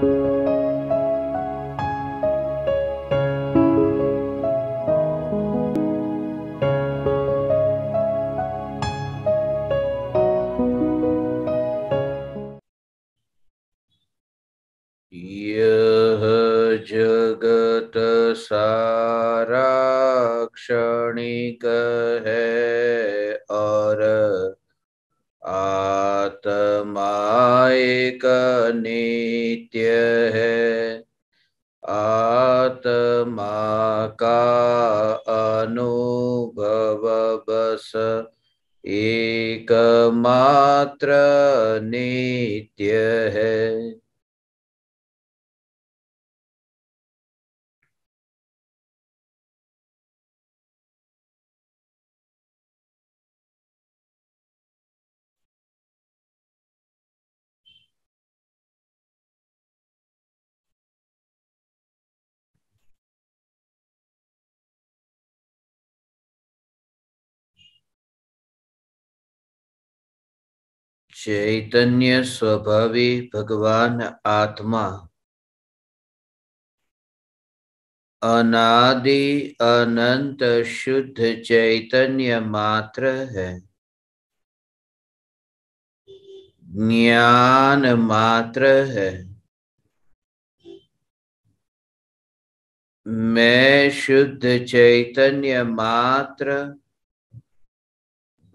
यह जगत सारा क्षणिक है और आत्मा एक नित्य है। आत्मा का अनुभव बस एकमात्र नित्य है। चैतन्य स्वभावी भगवान आत्मा अनादि अनंत शुद्ध चैतन्य मात्र है। ज्ञान मात्र है। मैं शुद्ध चैतन्य मात्र,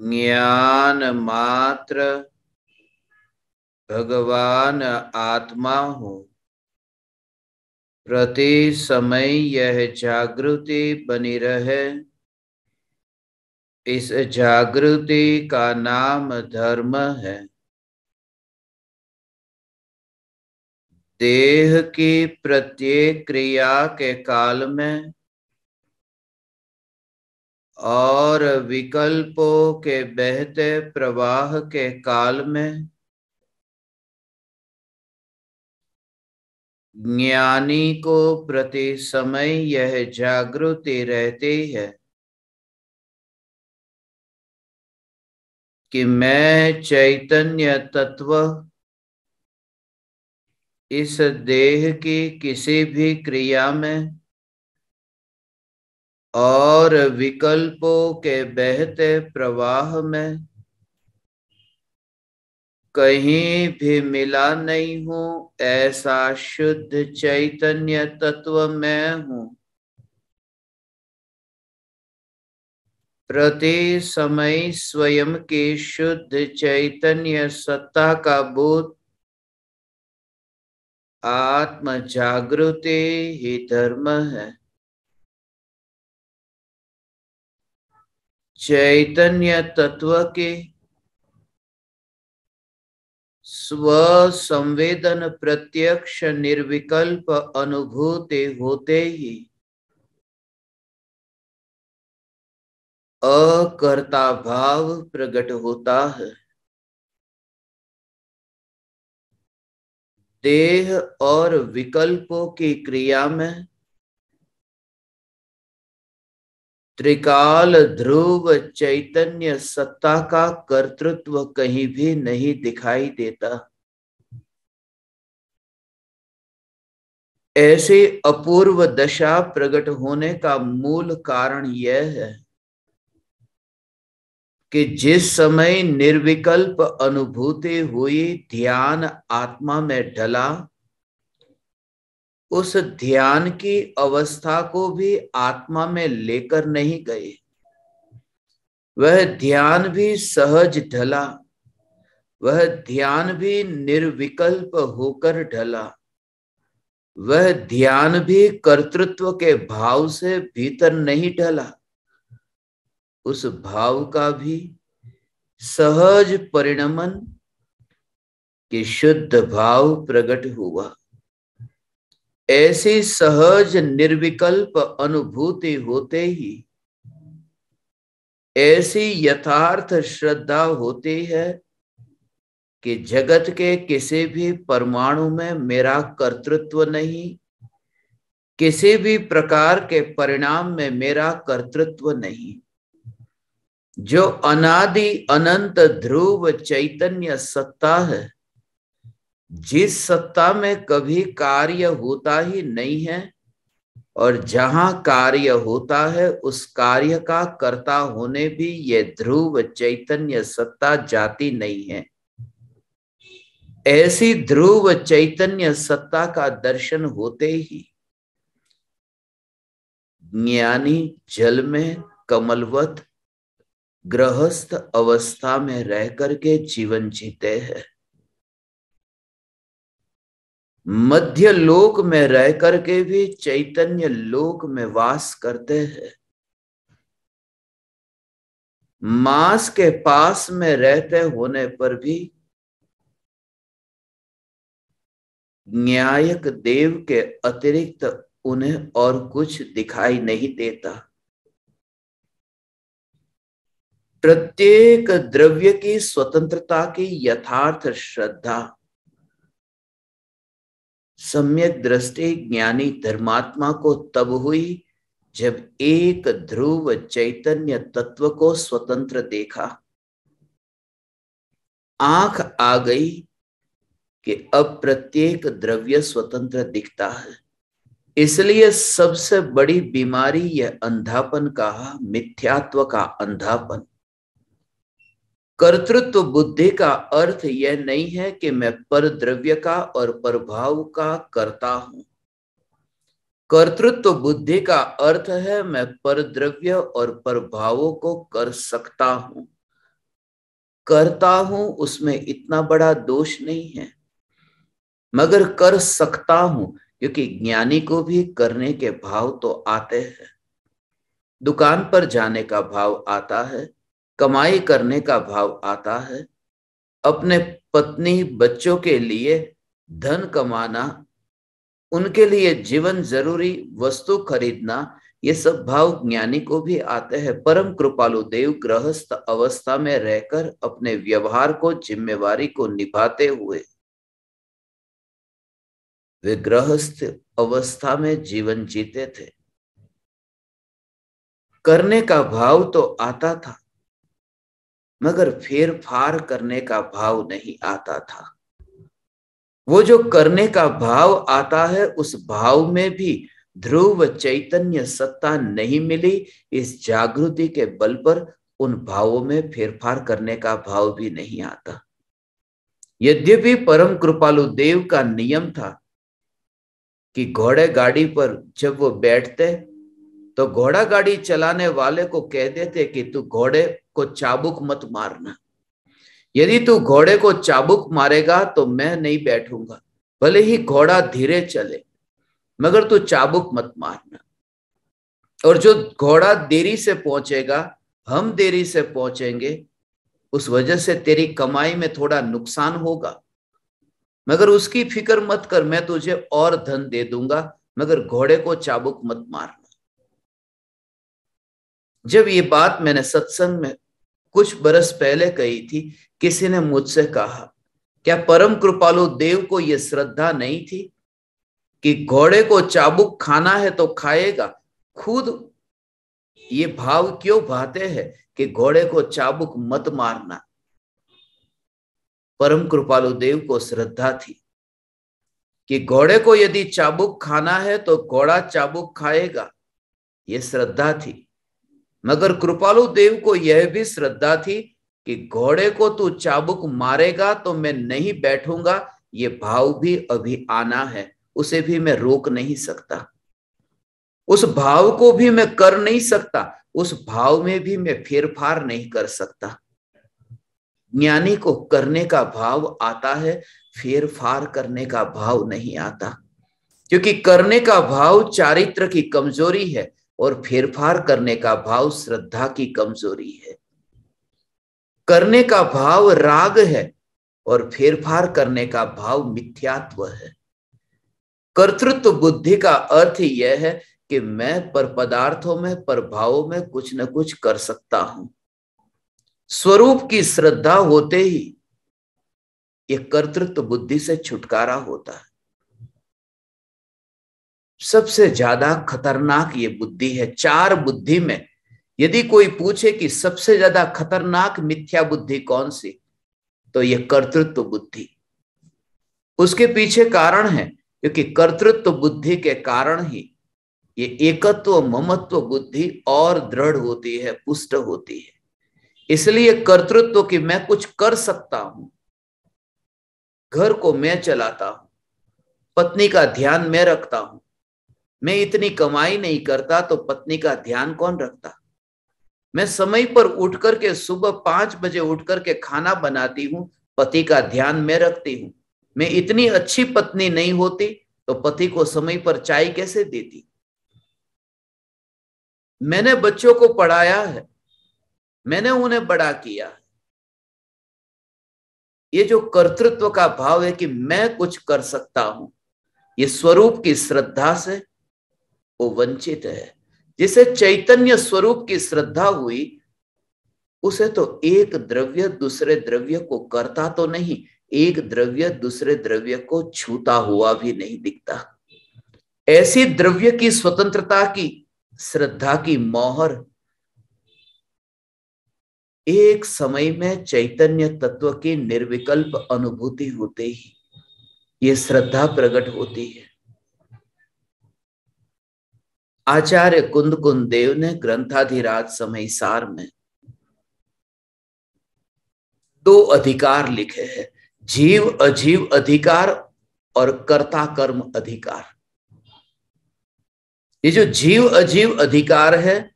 ज्ञान मात्र भगवान आत्मा हूँ। प्रति समय यह जागृति बनी रहे, इस जागृति का नाम धर्म है। देह की प्रत्येक क्रिया के काल में और विकल्पों के बहते प्रवाह के काल में ज्ञानी को प्रति समय यह जागृति रहती है कि मैं चैतन्य तत्व इस देह की किसी भी क्रिया में और विकल्पों के बहते प्रवाह में कहीं भी मिला नहीं हूँ। ऐसा शुद्ध चैतन्य तत्व मैं हूँ। प्रति समय स्वयं की शुद्ध चैतन्य सत्ता का बोध आत्म जागृति ही धर्म है। चैतन्य तत्व की स्व संवेदन प्रत्यक्ष निर्विकल्प अनुभूति होते ही अकर्ता भाव प्रकट होता है। देह और विकल्पों की क्रिया में त्रिकाल ध्रुव चैतन्य सत्ता का कर्तृत्व कहीं भी नहीं दिखाई देता। ऐसी अपूर्व दशा प्रकट होने का मूल कारण यह है कि जिस समय निर्विकल्प अनुभूति हुई, ध्यान आत्मा में ढला, उस ध्यान की अवस्था को भी आत्मा में लेकर नहीं गए। वह ध्यान भी सहज ढला, वह ध्यान भी निर्विकल्प होकर ढला, वह ध्यान भी कर्तृत्व के भाव से भीतर नहीं ढला। उस भाव का भी सहज परिणमन कि शुद्ध भाव प्रकट हुआ। ऐसी सहज निर्विकल्प अनुभूति होते ही ऐसी यथार्थ श्रद्धा होती है कि जगत के किसी भी परमाणु में मेरा कर्तृत्व नहीं, किसी भी प्रकार के परिणाम में मेरा कर्तृत्व नहीं। जो अनादि अनंत ध्रुव चैतन्य सत्ता है, जिस सत्ता में कभी कार्य होता ही नहीं है और जहां कार्य होता है उस कार्य का कर्ता होने भी यह ध्रुव चैतन्य सत्ता जाती नहीं है। ऐसी ध्रुव चैतन्य सत्ता का दर्शन होते ही ज्ञानी जल में कमलवत गृहस्थ अवस्था में रह करके जीवन जीते हैं। मध्य लोक में रह करके भी चैतन्य लोक में वास करते हैं। मांस के पास में रहते होने पर भी न्यायक देव के अतिरिक्त उन्हें और कुछ दिखाई नहीं देता। प्रत्येक द्रव्य की स्वतंत्रता की यथार्थ श्रद्धा सम्यक दृष्टि ज्ञानी धर्मात्मा को तब हुई जब एक ध्रुव चैतन्य तत्व को स्वतंत्र देखा। आंख आ गई कि अब प्रत्येक द्रव्य स्वतंत्र दिखता है। इसलिए सबसे बड़ी बीमारी यह अंधापन कहा, मिथ्यात्व का अंधापन। कर्तृत्व बुद्धि का अर्थ यह नहीं है कि मैं पर द्रव्य का और प्रभाव का करता हूं। कर्तृत्व बुद्धि का अर्थ है मैं पर द्रव्य और प्रभावों को कर सकता हूं। करता हूं उसमें इतना बड़ा दोष नहीं है, मगर कर सकता हूं क्योंकि ज्ञानी को भी करने के भाव तो आते हैं। दुकान पर जाने का भाव आता है, कमाई करने का भाव आता है, अपने पत्नी बच्चों के लिए धन कमाना, उनके लिए जीवन जरूरी वस्तु खरीदना, ये सब भाव ज्ञानी को भी आते हैं। परम कृपालु देव गृहस्थ अवस्था में रहकर अपने व्यवहार को, जिम्मेवारी को निभाते हुए वे गृहस्थ अवस्था में जीवन जीते थे। करने का भाव तो आता था, मगर फेर फार करने का भाव नहीं आता था। वो जो करने का भाव आता है उस भाव में भी ध्रुव चैतन्य सत्ता नहीं मिली। इस जागृति के बल पर उन भावों में फेरफार करने का भाव भी नहीं आता। यद्यपि परम कृपालु देव का नियम था कि घोड़े गाड़ी पर जब वो बैठते तो घोड़ा गाड़ी चलाने वाले को कह देते कि तू घोड़े को चाबुक मत मारना। यदि तू घोड़े को चाबुक मारेगा तो मैं नहीं बैठूंगा, भले ही घोड़ा धीरे चले, मगर तू चाबुक मत मारना। और जो घोड़ा देरी से पहुंचेगा, हम देरी से पहुंचेंगे, उस वजह से तेरी कमाई में थोड़ा नुकसान होगा, मगर उसकी फिक्र मत कर, मैं तुझे और धन दे दूंगा, मगर घोड़े को चाबुक मत मारना। जब ये बात मैंने सत्संग में कुछ बरस पहले कही थी, किसी ने मुझसे कहा क्या परम कृपालु देव को यह श्रद्धा नहीं थी कि घोड़े को चाबुक खाना है तो खाएगा, खुद ये भाव क्यों भाते हैं कि घोड़े को चाबुक मत मारना। परम कृपालु देव को श्रद्धा थी कि घोड़े को यदि चाबुक खाना है तो घोड़ा चाबुक खाएगा, ये श्रद्धा थी। मगर कृपालु देव को यह भी श्रद्धा थी कि घोड़े को तू चाबुक मारेगा तो मैं नहीं बैठूंगा, ये भाव भी अभी आना है, उसे भी मैं रोक नहीं सकता, उस भाव को भी मैं कर नहीं सकता, उस भाव में भी मैं फेरफार नहीं कर सकता। ज्ञानी को करने का भाव आता है, फेरफार करने का भाव नहीं आता, क्योंकि करने का भाव चारित्र की कमजोरी है और फेरफार करने का भाव श्रद्धा की कमजोरी है। करने का भाव राग है और फेरफार करने का भाव मिथ्यात्व है। कर्तृत्व बुद्धि का अर्थ यह है कि मैं पर पदार्थों में, पर भावों में कुछ न कुछ कर सकता हूं। स्वरूप की श्रद्धा होते ही ये कर्तृत्व बुद्धि से छुटकारा होता है। सबसे ज्यादा खतरनाक ये बुद्धि है। चार बुद्धि में यदि कोई पूछे कि सबसे ज्यादा खतरनाक मिथ्या बुद्धि कौन सी, तो ये कर्तृत्व बुद्धि। उसके पीछे कारण है, क्योंकि कर्तृत्व बुद्धि के कारण ही ये एकत्व ममत्व बुद्धि और दृढ़ होती है, पुष्ट होती है। इसलिए कर्तृत्व की मैं कुछ कर सकता हूं, घर को मैं चलाता हूं, पत्नी का ध्यान मैं रखता हूं, मैं इतनी कमाई नहीं करता तो पत्नी का ध्यान कौन रखता, मैं समय पर उठ करके सुबह 5 बजे उठ करके खाना बनाती हूं, पति का ध्यान मैं रखती हूं। मैं इतनी अच्छी पत्नी नहीं होती तो पति को समय पर चाय कैसे देती। मैंने बच्चों को पढ़ाया है, मैंने उन्हें बड़ा किया। ये जो कर्तृत्व का भाव है कि मैं कुछ कर सकता हूं, ये स्वरूप की श्रद्धा से वो वंचित है। जिसे चैतन्य स्वरूप की श्रद्धा हुई, उसे तो एक द्रव्य दूसरे द्रव्य को करता तो नहीं, एक द्रव्य दूसरे द्रव्य को छूता हुआ भी नहीं दिखता। ऐसी द्रव्य की स्वतंत्रता की श्रद्धा की मोहर एक समय में चैतन्य तत्व की निर्विकल्प अनुभूति होते ही ये श्रद्धा प्रकट होती है। आचार्य कुंद कुंद देव ने ग्रंथाधिराज समय सार में 2 अधिकार लिखे हैं, जीव अजीव अधिकार और कर्ता कर्म अधिकार। ये जो जीव अजीव अधिकार है,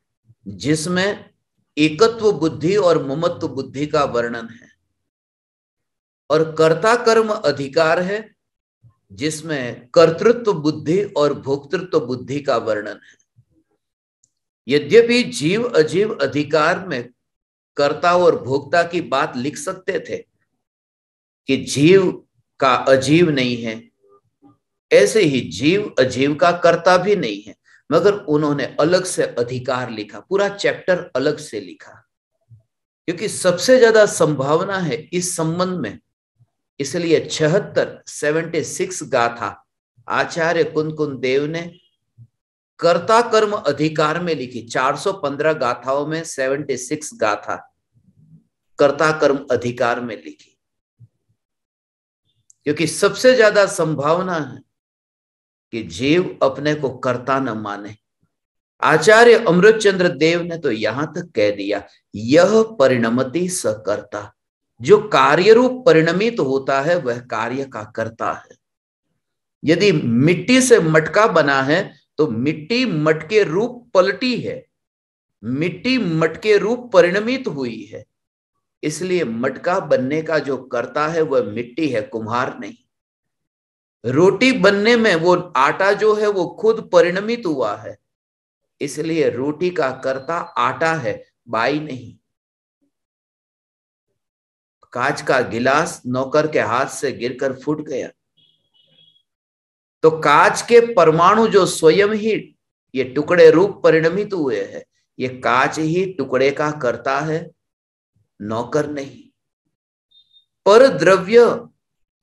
जिसमें एकत्व बुद्धि और ममत्व बुद्धि का वर्णन है, और कर्ता कर्म अधिकार है जिसमें कर्तृत्व बुद्धि और भोक्तृत्व बुद्धि का वर्णन है। यद्यपि जीव अजीव अधिकार में कर्ता और भोक्ता की बात लिख सकते थे कि जीव का अजीव नहीं है, ऐसे ही जीव अजीव का कर्ता भी नहीं है, मगर उन्होंने अलग से अधिकार लिखा, पूरा चैप्टर अलग से लिखा, क्योंकि सबसे ज्यादा संभावना है इस संबंध में। इसलिए 76 गाथा आचार्य कुंद कुंद देव ने कर्ता कर्म अधिकार में लिखी। 415 गाथाओं में 76 गाथा कर्ता कर्म अधिकार में लिखी, क्योंकि सबसे ज्यादा संभावना है कि जीव अपने को कर्ता न माने। आचार्य अमृतचंद्र देव ने तो यहां तक कह दिया, यह परिणमति सकर्ता, जो कार्य रूप परिणमित होता है वह कार्य का कर्ता है। यदि मिट्टी से मटका बना है तो मिट्टी मटके रूप पलटी है, मिट्टी मटके रूप परिणमित हुई है, इसलिए मटका बनने का जो कर्ता है वह मिट्टी है, कुम्हार नहीं। रोटी बनने में वो आटा जो है वो खुद परिणमित हुआ है, इसलिए रोटी का कर्ता आटा है, बाई नहीं। कांच का गिलास नौकर के हाथ से गिरकर फूट गया, तो कांच के परमाणु जो स्वयं ही ये टुकड़े रूप परिणमित हुए हैं, ये कांच ही टुकड़े का कर्ता है, नौकर नहीं। पर द्रव्य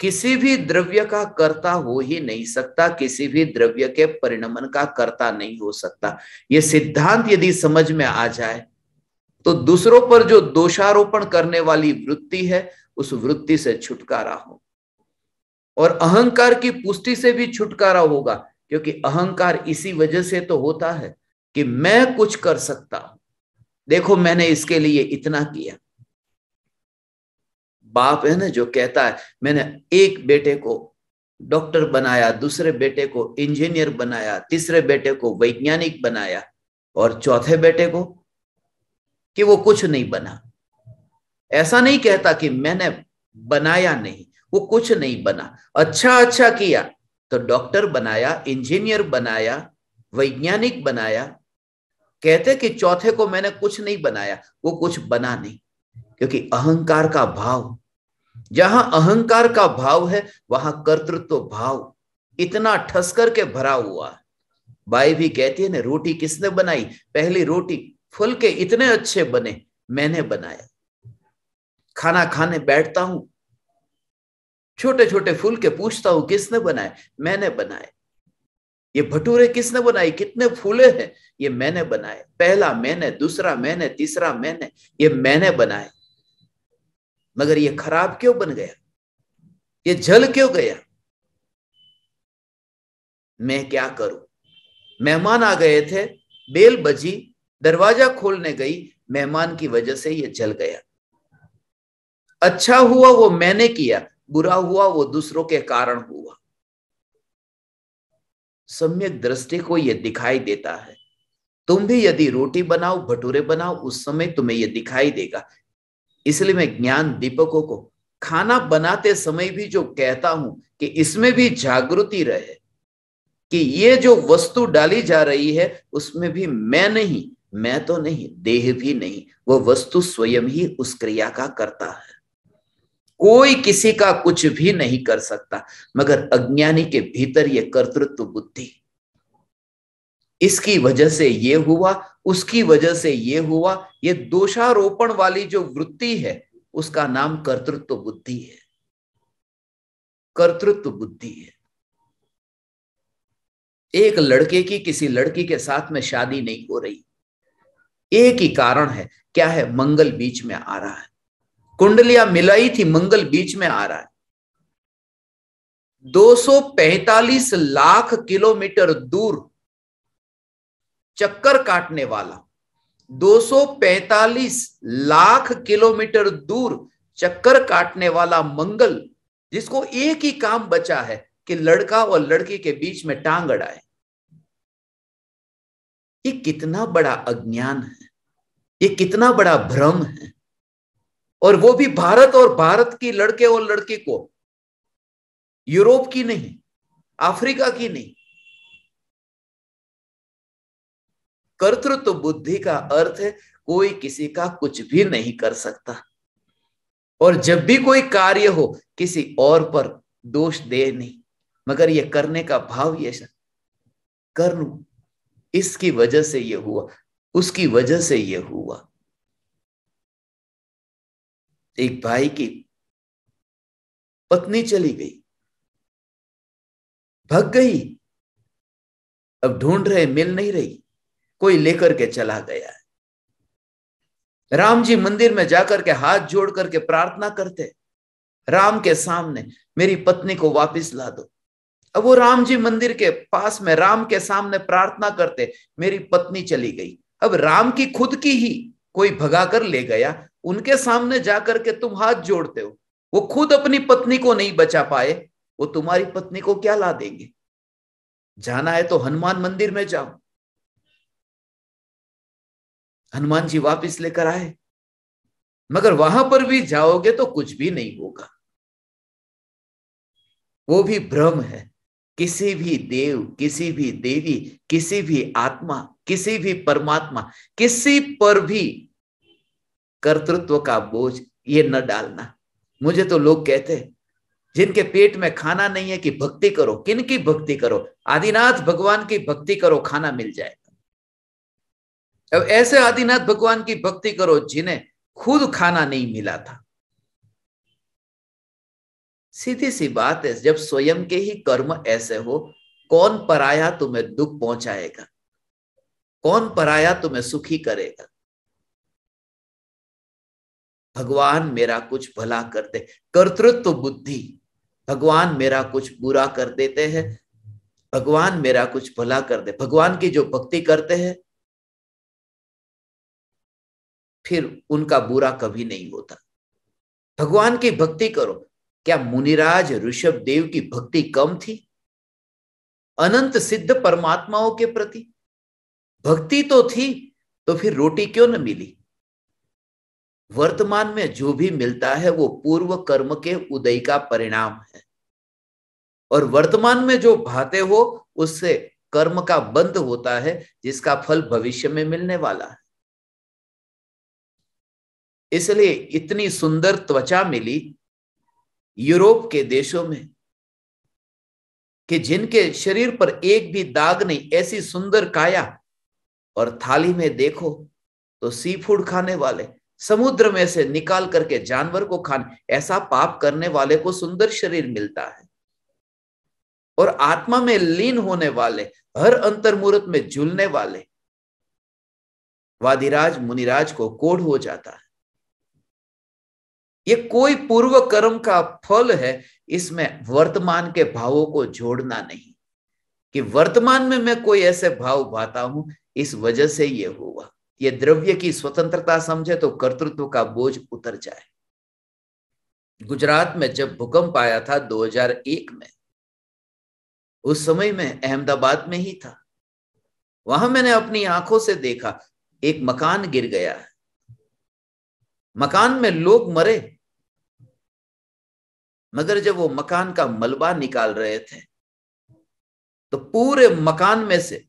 किसी भी द्रव्य का कर्ता हो ही नहीं सकता, किसी भी द्रव्य के परिणमन का कर्ता नहीं हो सकता। ये सिद्धांत यदि समझ में आ जाए तो दूसरों पर जो दोषारोपण करने वाली वृत्ति है, उस वृत्ति से छुटकारा हो, और अहंकार की पुष्टि से भी छुटकारा होगा, क्योंकि अहंकार इसी वजह से तो होता है कि मैं कुछ कर सकता हूं, देखो मैंने इसके लिए इतना किया। बाप है ना जो कहता है मैंने एक बेटे को डॉक्टर बनाया, दूसरे बेटे को इंजीनियर बनाया, तीसरे बेटे को वैज्ञानिक बनाया, और चौथे बेटे को कि वो कुछ नहीं बना। ऐसा नहीं कहता कि मैंने बनाया नहीं, वो कुछ नहीं बना, अच्छा किया तो डॉक्टर बनाया, इंजीनियर बनाया, वैज्ञानिक बनाया। कहते कि चौथे को मैंने कुछ नहीं बनाया, वो कुछ बना नहीं, क्योंकि अहंकार का भाव, जहां अहंकार का भाव है वहां कर्तृत्व भाव इतना ठस करके भरा हुआ है। बाई भी कहती है ना, रोटी किसने बनाई, पहली रोटी फुल के इतने अच्छे बने, मैंने बनाया। खाना खाने बैठता हूं, छोटे छोटे फूल के पूछता हूं किसने बनाए, मैंने बनाए। ये भटूरे किसने बनाई, कितने फूले हैं, ये मैंने बनाए। पहला मैंने, दूसरा मैंने, तीसरा मैंने, ये मैंने बनाए। मगर ये खराब क्यों बन गया, ये जल क्यों गया, मैं क्या करूं? मेहमान आ गए थे, बेल बजी, दरवाजा खोलने गई, मेहमान की वजह से ये जल गया। अच्छा हुआ वो मैंने किया, बुरा हुआ वो दूसरों के कारण हुआ। सम्यक दृष्टि को यह दिखाई देता है। तुम भी यदि रोटी बनाओ, भटूरे बनाओ, उस समय तुम्हें यह दिखाई देगा। इसलिए मैं ज्ञान दीपकों को खाना बनाते समय भी जो कहता हूं कि इसमें भी जागृति रहे कि ये जो वस्तु डाली जा रही है उसमें भी मैं नहीं, मैं तो नहीं, देह भी नहीं, वो वस्तु स्वयं ही उस क्रिया का करता है। कोई किसी का कुछ भी नहीं कर सकता, मगर अज्ञानी के भीतर ये कर्तृत्व बुद्धि, इसकी वजह से ये हुआ, उसकी वजह से ये हुआ, ये दोषारोपण वाली जो वृत्ति है उसका नाम कर्तृत्व बुद्धि है। कर्तृत्व बुद्धि है। एक लड़के की किसी लड़की के साथ में शादी नहीं हो रही, एक ही कारण है, क्या है? मंगल बीच में आ रहा है। कुंडलियां मिलाई थी, मंगल बीच में आ रहा है। 245 लाख किलोमीटर दूर चक्कर काटने वाला, 245 लाख किलोमीटर दूर चक्कर काटने वाला मंगल, जिसको एक ही काम बचा है कि लड़का और लड़की के बीच में टांग अड़ाए। ये कितना बड़ा अज्ञान है, ये कितना बड़ा भ्रम है। और वो भी भारत, और भारत की लड़के और लड़की को, यूरोप की नहीं, अफ्रीका की नहीं। कर्तृत्व बुद्धि का अर्थ है कोई किसी का कुछ भी नहीं कर सकता। और जब भी कोई कार्य हो, किसी और पर दोष दे नहीं, मगर ये करने का भाव, ये कर लूं, इसकी वजह से ये हुआ, उसकी वजह से ये हुआ। एक भाई की पत्नी चली गई, भग गई, अब ढूंढ रहे, मिल नहीं रही, कोई लेकर के चला गया है। राम जी मंदिर में जाकर के हाथ जोड़ करके प्रार्थना करते, राम के सामने, मेरी पत्नी को वापस ला दो। अब वो राम जी मंदिर के पास में राम के सामने प्रार्थना करते, मेरी पत्नी चली गई। अब राम की खुद की ही कोई भगा कर ले गया, उनके सामने जाकर के तुम हाथ जोड़ते हो। वो खुद अपनी पत्नी को नहीं बचा पाए, वो तुम्हारी पत्नी को क्या ला देंगे? जाना है तो हनुमान मंदिर में जाओ, हनुमान जी वापिस लेकर आए। मगर वहां पर भी जाओगे तो कुछ भी नहीं होगा, वो भी भ्रम है। किसी भी देव, किसी भी देवी, किसी भी आत्मा, किसी भी परमात्मा, किसी पर भी कर्तृत्व का बोझ ये न डालना। मुझे तो लोग कहते हैं जिनके पेट में खाना नहीं है कि भक्ति करो, किन की भक्ति करो? आदिनाथ भगवान की भक्ति करो, खाना मिल जाएगा। अब ऐसे आदिनाथ भगवान की भक्ति करो जिन्हें खुद खाना नहीं मिला था। सीधी सी बात है, जब स्वयं के ही कर्म ऐसे हो, कौन पराया तुम्हें दुख पहुंचाएगा? कौन पराया तुम्हें सुखी करेगा? भगवान मेरा कुछ भला करते, कर्तृत्व बुद्धि, भगवान मेरा कुछ बुरा कर देते हैं, भगवान मेरा कुछ भला कर दे। भगवान की जो भक्ति करते हैं फिर उनका बुरा कभी नहीं होता। भगवान की भक्ति करो। क्या मुनिराज ऋषभ देव की भक्ति कम थी? अनंत सिद्ध परमात्माओं के प्रति भक्ति तो थी, तो फिर रोटी क्यों न मिली? वर्तमान में जो भी मिलता है वो पूर्व कर्म के उदय का परिणाम है, और वर्तमान में जो भाते हो उससे कर्म का बंध होता है, जिसका फल भविष्य में मिलने वाला है। इसलिए इतनी सुंदर त्वचा मिली यूरोप के देशों में कि जिनके शरीर पर एक भी दाग नहीं, ऐसी सुंदर काया। और थाली में देखो तो सी फूड खाने वाले, समुद्र में से निकाल करके जानवर को खाने, ऐसा पाप करने वाले को सुंदर शरीर मिलता है। और आत्मा में लीन होने वाले, हर अंतर्मुहूर्त में झूलने वाले वादिराज मुनिराज को कोढ़ हो जाता है। ये कोई पूर्व कर्म का फल है, इसमें वर्तमान के भावों को जोड़ना नहीं। कि वर्तमान में मैं कोई ऐसे भाव भाता हूं, इस वजह से ये हुआ। ये द्रव्य की स्वतंत्रता समझे तो कर्तृत्व का बोझ उतर जाए। गुजरात में जब भूकंप आया था 2001 में, उस समय में अहमदाबाद में ही था। वहां मैंने अपनी आंखों से देखा, एक मकान गिर गया है, मकान में लोग मरे, मगर जब वो मकान का मलबा निकाल रहे थे तो पूरे मकान में से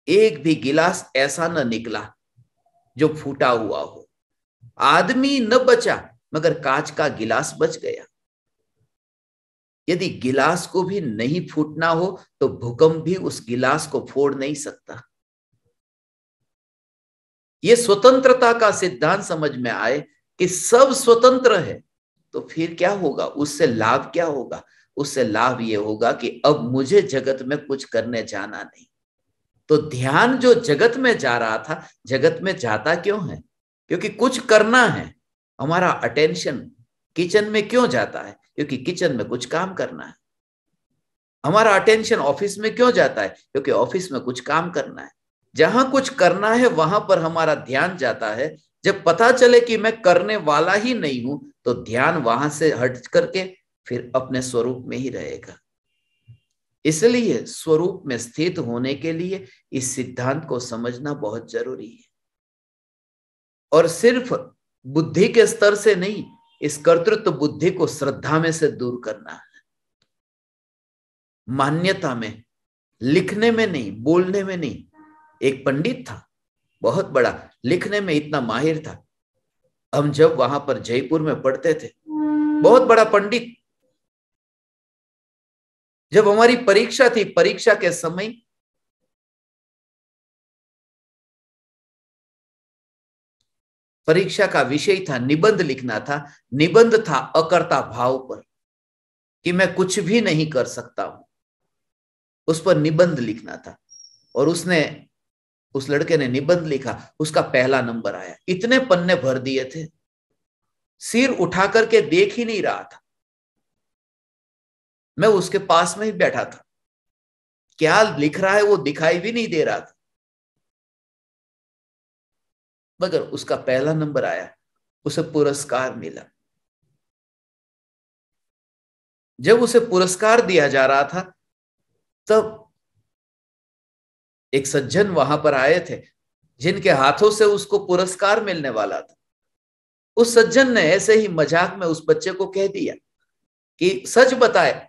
एक भी गिलास ऐसा न निकला जो फूटा हुआ हो। आदमी न बचा, मगर कांच का गिलास बच गया। यदि गिलास को भी नहीं फूटना हो तो भूकंप भी उस गिलास को फोड़ नहीं सकता। ये स्वतंत्रता का सिद्धांत समझ में आए कि सब स्वतंत्र है, तो फिर क्या होगा, उससे लाभ क्या होगा? उससे लाभ ये होगा कि अब मुझे जगत में कुछ करने जाना नहीं। तो ध्यान जो जगत में जा रहा था, जगत में जाता क्यों है? क्योंकि कुछ करना है। हमारा अटेंशन किचन में क्यों जाता है? क्योंकि किचन में कुछ काम करना है। हमारा अटेंशन ऑफिस में क्यों जाता है? क्योंकि ऑफिस में कुछ काम करना है। जहां कुछ करना है वहां पर हमारा ध्यान जाता है। जब पता चले कि मैं करने वाला ही नहीं हूं, तो ध्यान वहां से हट करके फिर अपने स्वरूप में ही रहेगा। इसलिए स्वरूप में स्थित होने के लिए इस सिद्धांत को समझना बहुत जरूरी है। और सिर्फ बुद्धि के स्तर से नहीं, इस कर्तृत्व बुद्धि को श्रद्धा में से दूर करना है। मान्यता में, लिखने में नहीं, बोलने में नहीं। एक पंडित था, बहुत बड़ा, लिखने में इतना माहिर था। हम जब वहां पर जयपुर में पढ़ते थे, बहुत बड़ा पंडित, जब हमारी परीक्षा थी, परीक्षा के समय परीक्षा का विषय था, निबंध लिखना था। निबंध था अकर्ता भाव पर, कि मैं कुछ भी नहीं कर सकता हूं, उस पर निबंध लिखना था। और उस लड़के ने निबंध लिखा, उसका पहला नंबर आया। इतने पन्ने भर दिए थे, सिर उठा करके देख ही नहीं रहा था। मैं उसके पास में ही बैठा था, क्या लिख रहा है वो दिखाई भी नहीं दे रहा था, मगर उसका पहला नंबर आया, उसे पुरस्कार मिला। जब उसे पुरस्कार दिया जा रहा था, तब एक सज्जन वहां पर आए थे, जिनके हाथों से उसको पुरस्कार मिलने वाला था। उस सज्जन ने ऐसे ही मजाक में उस बच्चे को कह दिया कि सच बताए,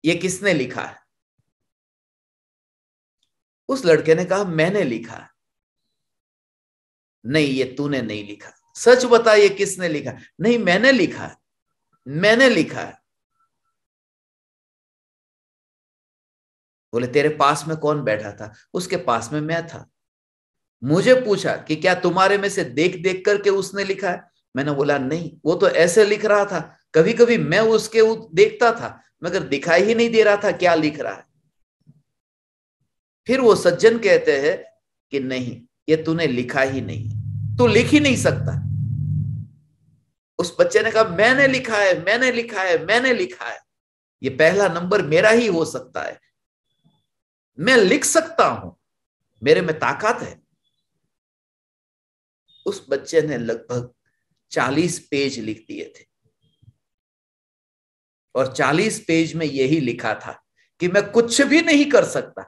ये किसने लिखा है? उस लड़के ने कहा, मैंने लिखा है। नहीं, ये तूने नहीं लिखा। सच बता, ये किसने लिखा? नहीं, मैंने लिखा है, मैंने लिखा है। बोले, तेरे पास में कौन बैठा था? उसके पास में मैं था। मुझे पूछा कि क्या तुम्हारे में से देख देख करके उसने लिखा है? मैंने बोला, नहीं, वो तो ऐसे लिख रहा था, कभी कभी मैं उसके देखता था, मगर दिखाई ही नहीं दे रहा था क्या लिख रहा है। फिर वो सज्जन कहते हैं कि नहीं, ये तूने लिखा ही नहीं, तू लिख ही नहीं सकता। उस बच्चे ने कहा, मैंने लिखा है, मैंने लिखा है, मैंने लिखा है, ये पहला नंबर मेरा ही हो सकता है, मैं लिख सकता हूं, मेरे में ताकत है। उस बच्चे ने लगभग 40 पेज लिख दिए थे, और 40 पेज में यही लिखा था कि मैं कुछ भी नहीं कर सकता,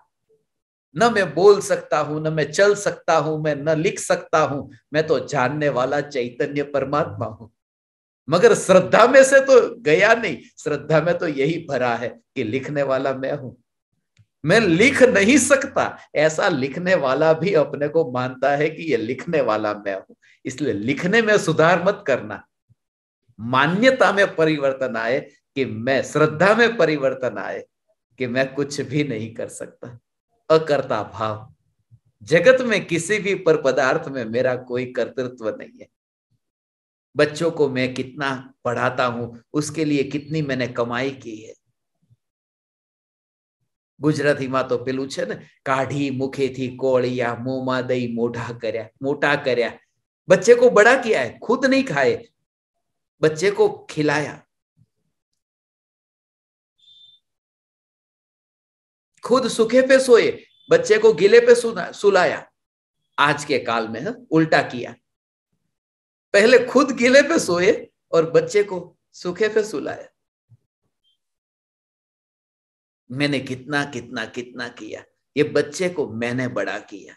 न मैं बोल सकता हूं, न मैं चल सकता हूं, मैं न लिख सकता हूं, मैं तो जानने वाला चैतन्य परमात्मा हूं। मगर श्रद्धा में से तो गया नहीं, श्रद्धा में तो यही भरा है कि लिखने वाला मैं हूं, मैं लिख नहीं सकता। ऐसा लिखने वाला भी अपने को मानता है कि ये लिखने वाला मैं हूं। इसलिए लिखने में सुधार मत करना, मान्यता में परिवर्तन आए, कि मैं श्रद्धा में परिवर्तन आए कि मैं कुछ भी नहीं कर सकता। अकर्ता भाव, जगत में किसी भी पर पदार्थ में मेरा कोई कर्तृत्व नहीं है। बच्चों को मैं कितना पढ़ाता हूं, उसके लिए कितनी मैंने कमाई की है। ગુજરાતીમાં તો પેલું છે ને, કાઢી મુખેથી કોળિયા મોંમાં દઈ મોટા કર્યા। बच्चे को बड़ा किया है, खुद नहीं खाए, बच्चे को खिलाया। खुद सूखे पे सोए, बच्चे को गीले पे सुलाया। आज के काल में उल्टा किया, पहले खुद गीले पे सोए और बच्चे को सूखे पे सुलाया। मैंने कितना कितना कितना किया, ये बच्चे को मैंने बड़ा किया।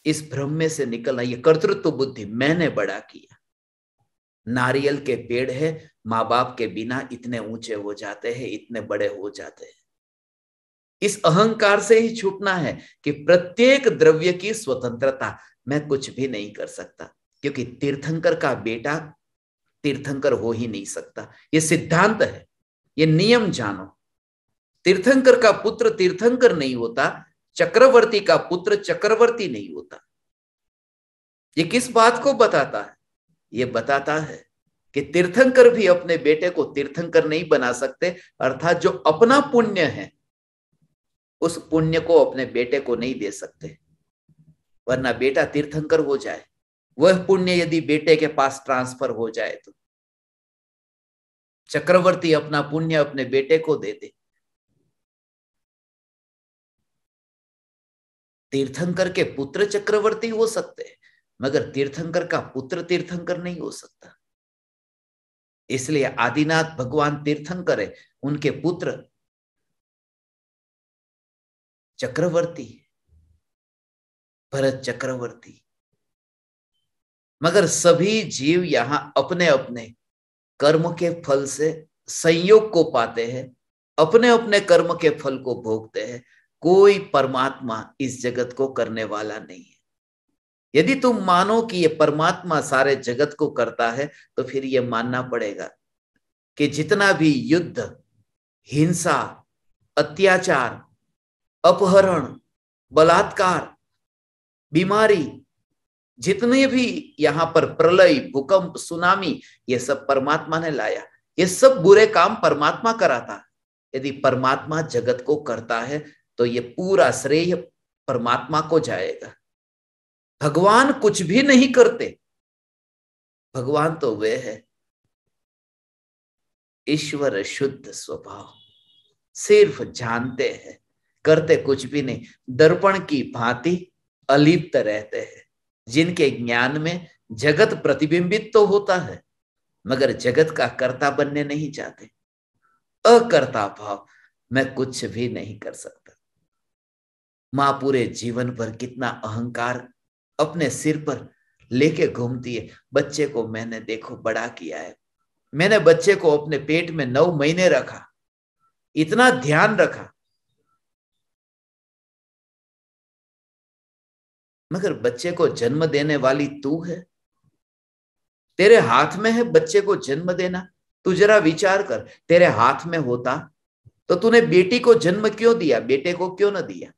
इस भ्रम में से निकलना, ये कर्तृत्व बुद्धि, मैंने बड़ा किया। नारियल के पेड़ है, माँ बाप के बिना इतने ऊंचे हो जाते हैं, इतने बड़े हो जाते हैं। इस अहंकार से ही छूटना है कि प्रत्येक द्रव्य की स्वतंत्रता, मैं कुछ भी नहीं कर सकता, क्योंकि तीर्थंकर का बेटा तीर्थंकर हो ही नहीं सकता। ये सिद्धांत है, ये नियम जानो। तीर्थंकर का पुत्र तीर्थंकर नहीं होता, चक्रवर्ती का पुत्र चक्रवर्ती नहीं होता। ये किस बात को बताता है? ये बताता है कि तीर्थंकर भी अपने बेटे को तीर्थंकर नहीं बना सकते, अर्थात जो अपना पुण्य है उस पुण्य को अपने बेटे को नहीं दे सकते, वरना बेटा तीर्थंकर हो जाए, वह पुण्य यदि बेटे के पास ट्रांसफर हो जाए तो चक्रवर्ती अपना पुण्य अपने बेटे को दे दे। तीर्थंकर के पुत्र चक्रवर्ती हो सकते हैं, मगर तीर्थंकर का पुत्र तीर्थंकर नहीं हो सकता। इसलिए आदिनाथ भगवान तीर्थंकर है, उनके पुत्र चक्रवर्ती, भरत चक्रवर्ती। मगर सभी जीव यहां अपने अपने कर्म के फल से संयोग को पाते हैं, अपने अपने कर्म के फल को भोगते हैं। कोई परमात्मा इस जगत को करने वाला नहीं है। यदि तुम मानो कि ये परमात्मा सारे जगत को करता है, तो फिर ये मानना पड़ेगा कि जितना भी युद्ध, हिंसा, अत्याचार, अपहरण, बलात्कार, बीमारी, जितने भी यहां पर प्रलय, भूकंप, सुनामी, ये सब परमात्मा ने लाया। ये सब बुरे काम परमात्मा कराता। यदि परमात्मा जगत को करता है तो ये पूरा श्रेय परमात्मा को जाएगा। भगवान कुछ भी नहीं करते। भगवान तो वे है ईश्वर शुद्ध स्वभाव, सिर्फ जानते हैं, करते कुछ भी नहीं। दर्पण की भांति अलिप्त रहते हैं, जिनके ज्ञान में जगत प्रतिबिंबित तो होता है, मगर जगत का कर्ता बनने नहीं चाहते। अकर्ता भाव, मैं कुछ भी नहीं कर सकता। मां पूरे जीवन भर कितना अहंकार अपने सिर पर लेके घूमती है। बच्चे को मैंने देखो बड़ा किया है, मैंने बच्चे को अपने पेट में 9 महीने रखा, इतना ध्यान रखा, मगर बच्चे को जन्म देने वाली तू है। तेरे हाथ में है बच्चे को जन्म देना। तू जरा विचार कर, तेरे हाथ में होता तो तूने बेटी को जन्म क्यों दिया, बेटे को क्यों न दिया?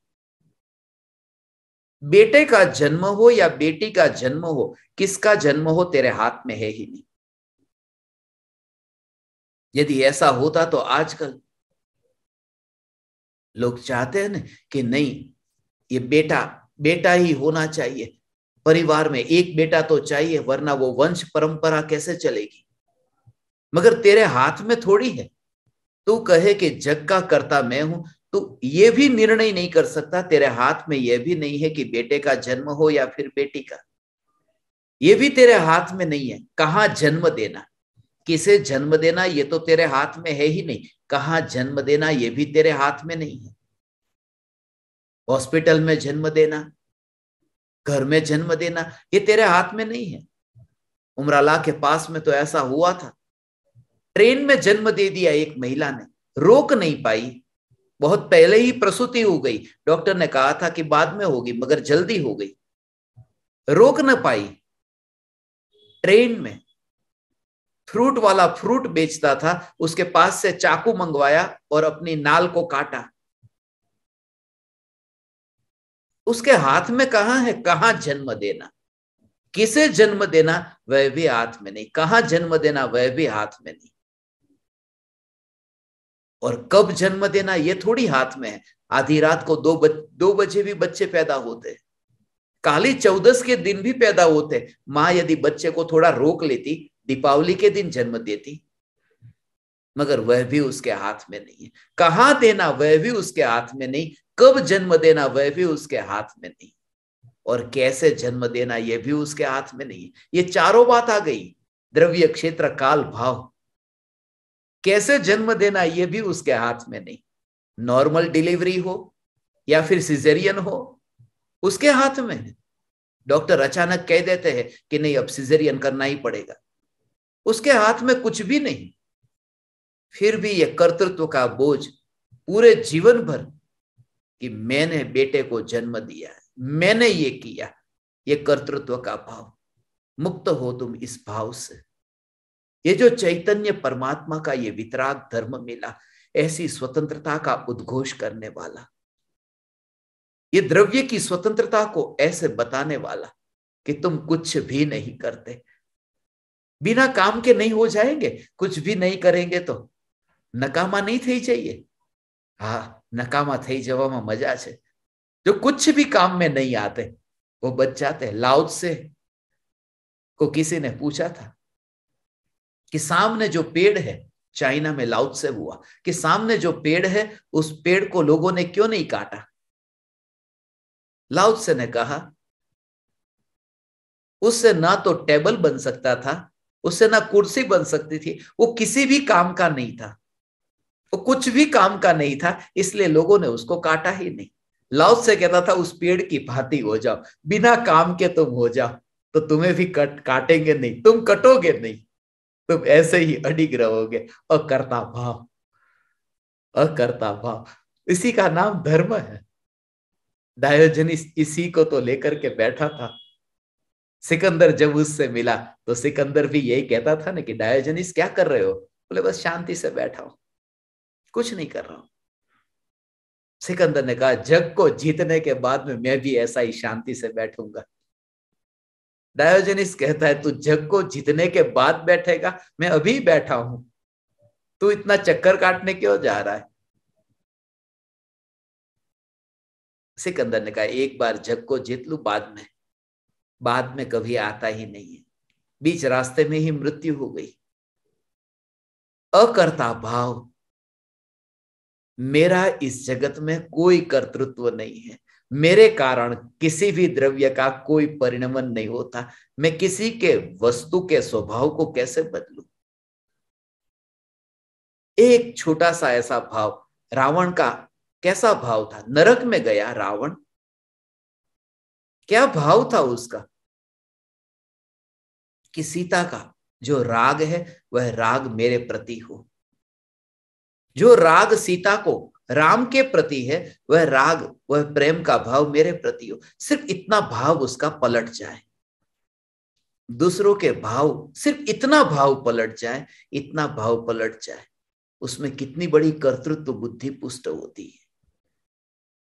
बेटे का जन्म हो या बेटी का जन्म हो, किसका जन्म हो, तेरे हाथ में है ही नहीं। यदि ऐसा होता तो आजकल लोग चाहते हैं ना कि नहीं, ये बेटा बेटा ही होना चाहिए, परिवार में एक बेटा तो चाहिए, वरना वो वंश परंपरा कैसे चलेगी। मगर तेरे हाथ में थोड़ी है। तू कहे कि जग का कर्ता मैं हूं, तो ये भी निर्णय नहीं कर सकता। तेरे हाथ में यह भी नहीं है कि बेटे का जन्म हो या फिर बेटी का, ये भी तेरे हाथ में नहीं है। कहां जन्म देना, किसे जन्म देना, ये तो तेरे हाथ में है ही नहीं। कहां जन्म देना, ये भी तेरे हाथ में नहीं है। हॉस्पिटल में जन्म देना, घर में जन्म देना, ये तेरे हाथ में नहीं है। उमराला के पास में तो ऐसा हुआ था, ट्रेन में जन्म दे दिया एक महिला ने, रोक नहीं पाई, बहुत पहले ही प्रसूति हो गई। डॉक्टर ने कहा था कि बाद में होगी, मगर जल्दी हो गई, रोक न पाई। ट्रेन में फ्रूट वाला फ्रूट बेचता था, उसके पास से चाकू मंगवाया और अपनी नाल को काटा। उसके हाथ में कहां है, कहां जन्म देना, किसे जन्म देना, वह भी हाथ में नहीं। कहां जन्म देना, वह भी हाथ में नहीं। और कब जन्म देना, ये थोड़ी हाथ में है। आधी रात को 2 बजे भी बच्चे पैदा होते, काली चौदस के दिन भी पैदा होते। मां यदि बच्चे को थोड़ा रोक लेती, दीपावली के दिन जन्म देती। मगर वह भी उसके हाथ में नहीं है। कहां देना वह भी उसके हाथ में नहीं, कब जन्म देना वह भी उसके हाथ में नहीं, और कैसे जन्म देना यह भी उसके हाथ में नहीं है। ये चारों बात आ गई, द्रव्य, क्षेत्र, काल, भाव। कैसे जन्म देना यह भी उसके हाथ में नहीं। नॉर्मल डिलीवरी हो या फिर सिजेरियन हो, उसके हाथ में है। डॉक्टर अचानक कह देते हैं कि नहीं अब सिजेरियन करना ही पड़ेगा, उसके हाथ में कुछ भी नहीं। फिर भी यह कर्तृत्व का बोझ पूरे जीवन भर कि मैंने बेटे को जन्म दिया, मैंने ये किया, ये कर्तृत्व का भाव। मुक्त हो तुम इस भाव से। ये जो चैतन्य परमात्मा का ये वितराग धर्म मिला, ऐसी स्वतंत्रता का उद्घोष करने वाला, ये द्रव्य की स्वतंत्रता को ऐसे बताने वाला कि तुम कुछ भी नहीं करते, बिना काम के नहीं हो जाएंगे, कुछ भी नहीं करेंगे तो नकामा नहीं થઈ જઈએ। हाँ, नकामा થઈ જવામાં मजा છે। जो कुछ भी काम में नहीं आते वो बच जाते हैं। लाओ त्से को किसी ने पूछा था कि सामने जो पेड़ है, चाइना में लाओ त्से हुआ कि सामने जो पेड़ है उस पेड़ को लोगों ने क्यों नहीं काटा। लाओ त्से ने कहा उससे ना तो टेबल बन सकता था, उससे ना कुर्सी बन सकती थी, वो किसी भी काम का नहीं था, वो कुछ भी काम का नहीं था, इसलिए लोगों ने उसको काटा ही नहीं। लाओ से कहता था उस पेड़ की भांति हो जाओ, बिना काम के तुम हो जाओ तो तुम्हें भी काटेंगे नहीं, तुम कटोगे नहीं, तुम ऐसे ही अडिग रहोगे। अकर्ता भाव, अकर्ता भाव, इसी का नाम धर्म है। डायोजनीस इसी को तो लेकर के बैठा था। सिकंदर जब उससे मिला तो सिकंदर भी यही कहता था ना कि डायोजनीस क्या कर रहे हो? बोले बस शांति से बैठा हूं, कुछ नहीं कर रहा हूं। सिकंदर ने कहा जग को जीतने के बाद में मैं भी ऐसा ही शांति से बैठूंगा। डायोजनीस कहता है तू जग को जीतने के बाद बैठेगा, मैं अभी बैठा हूं, तू इतना चक्कर काटने क्यों जा रहा है? सिकंदर ने कहा एक बार जग को जीत लू, बाद में कभी आता ही नहीं है। बीच रास्ते में ही मृत्यु हो गई। अकर्ता भाव, मेरा इस जगत में कोई कर्तृत्व नहीं है, मेरे कारण किसी भी द्रव्य का कोई परिणमन नहीं होता, मैं किसी के वस्तु के स्वभाव को कैसे बदलूं? एक छोटा सा ऐसा भाव, रावण का कैसा भाव था? नरक में गया रावण, क्या भाव था उसका कि सीता का जो राग है वह राग मेरे प्रति हो, जो राग सीता को राम के प्रति है वह राग, वह प्रेम का भाव मेरे प्रति हो। सिर्फ इतना भाव उसका पलट जाए, दूसरों के भाव, सिर्फ इतना भाव पलट जाए, इतना भाव पलट जाए, उसमें कितनी बड़ी कर्तृत्व बुद्धि पुष्ट होती है।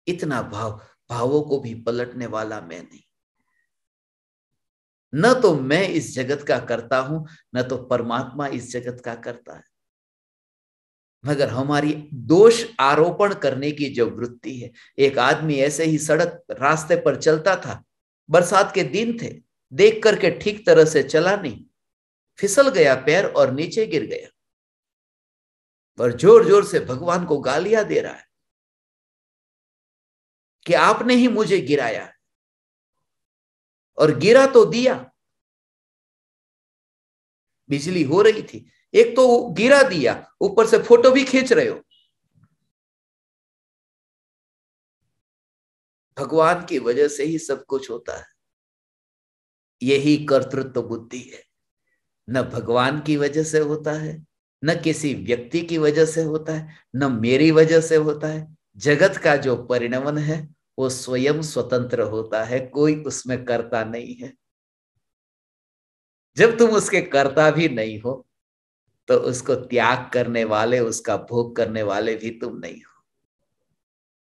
इतना भाव, भावों को भी पलटने वाला मैं नहीं। न तो मैं इस जगत का करता हूं, न तो परमात्मा इस जगत का करता है। मगर हमारी दोष आरोपण करने की जो वृत्ति है, एक आदमी ऐसे ही सड़क रास्ते पर चलता था, बरसात के दिन थे, देख करके ठीक तरह से चला नहीं, फिसल गया पैर और नीचे गिर गया और जोर जोर से भगवान को गालियां दे रहा है कि आपने ही मुझे गिराया, और गिरा तो दिया। बिजली हो रही थी, एक तो गिरा दिया, ऊपर से फोटो भी खींच रहे हो। भगवान की वजह से ही सब कुछ होता है, यही कर्तृत्व बुद्धि है। न भगवान की वजह से होता है, न किसी व्यक्ति की वजह से होता है, न मेरी वजह से होता है। जगत का जो परिणमन है वो स्वयं स्वतंत्र होता है, कोई उसमें कर्ता नहीं है। जब तुम उसके कर्ता भी नहीं हो तो उसको त्याग करने वाले, उसका भोग करने वाले भी तुम नहीं हो।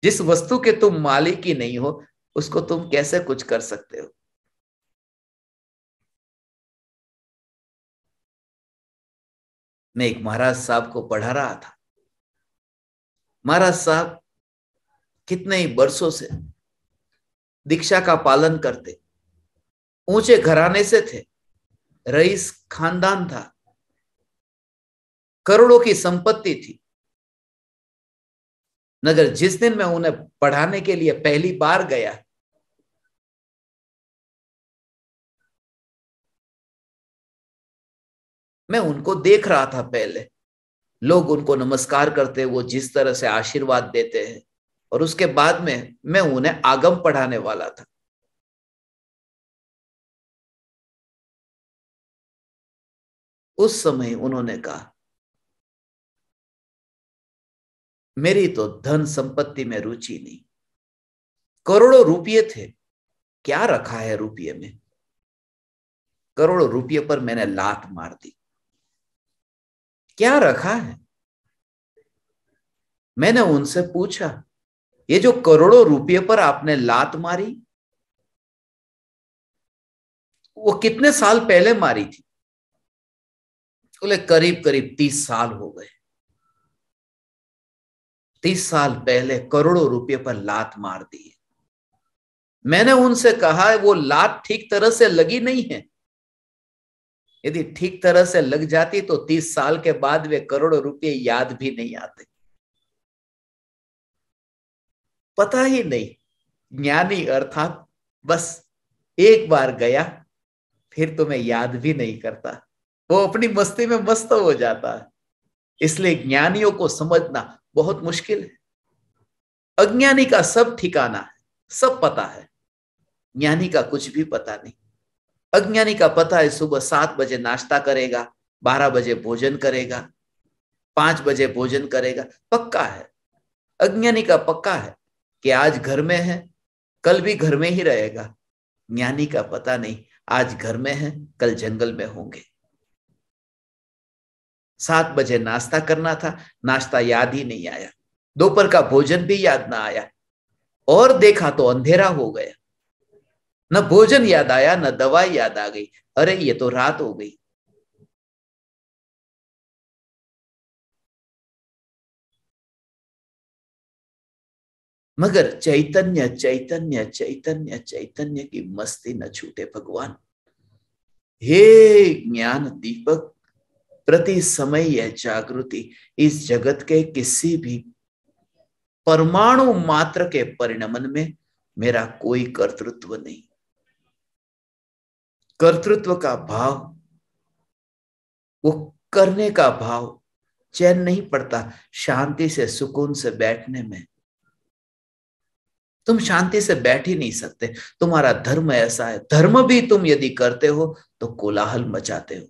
जिस वस्तु के तुम मालिक ही नहीं हो उसको तुम कैसे कुछ कर सकते हो? मैं एक महाराज साहब को पढ़ा रहा था। महाराज साहब कितने ही वर्षों से दीक्षा का पालन करते, ऊंचे घराने से थे, रईस खानदान था, करोड़ों की संपत्ति थी, मगर जिस दिन मैं उन्हें पढ़ाने के लिए पहली बार गया, मैं उनको देख रहा था। पहले लोग उनको नमस्कार करते, वो जिस तरह से आशीर्वाद देते हैं, और उसके बाद में मैं उन्हें आगम पढ़ाने वाला था। उस समय उन्होंने कहा, मेरी तो धन संपत्ति में रुचि नहीं। करोड़ों रुपये थे, क्या रखा है रुपये में? करोड़ों रुपये पर मैंने लात मार दी, क्या रखा है? मैंने उनसे पूछा, ये जो करोड़ों रुपये पर आपने लात मारी, वो कितने साल पहले मारी थी? बोले करीब करीब 30 साल हो गए। 30 साल पहले करोड़ों रुपये पर लात मार दी। मैंने उनसे कहा, वो लात ठीक तरह से लगी नहीं है। यदि ठीक तरह से लग जाती तो 30 साल के बाद वे करोड़ों रुपये याद भी नहीं आते। पता ही नहीं, ज्ञानी अर्थात बस एक बार गया, फिर तुम्हें याद भी नहीं करता, वो अपनी मस्ती में मस्त हो जाता है। इसलिए ज्ञानियों को समझना बहुत मुश्किल है। अज्ञानी का सब ठिकाना है, सब पता है, ज्ञानी का कुछ भी पता नहीं। अज्ञानी का पता है सुबह 7 बजे नाश्ता करेगा, 12 बजे भोजन करेगा, 5 बजे भोजन करेगा, पक्का है। अज्ञानी का पक्का है कि आज घर में है, कल भी घर में ही रहेगा। ज्ञानी का पता नहीं, आज घर में है, कल जंगल में होंगे। 7 बजे नाश्ता करना था, नाश्ता याद ही नहीं आया, दोपहर का भोजन भी याद ना आया, और देखा तो अंधेरा हो गया। न भोजन याद आया, न दवाई याद आ गई, अरे ये तो रात हो गई। मगर चैतन्य चैतन्य चैतन्य चैतन्य की मस्ती न छूटे भगवान। हे ज्ञान दीपक, प्रति समय यह जागृति इस जगत के किसी भी परमाणु मात्र के परिणमन में मेरा कोई कर्तृत्व नहीं। कर्तृत्व का भाव, वो करने का भाव, चैन नहीं पड़ता शांति से सुकून से बैठने में। तुम शांति से बैठ ही नहीं सकते, तुम्हारा धर्म ऐसा है। धर्म भी तुम यदि करते हो तो कोलाहल मचाते हो।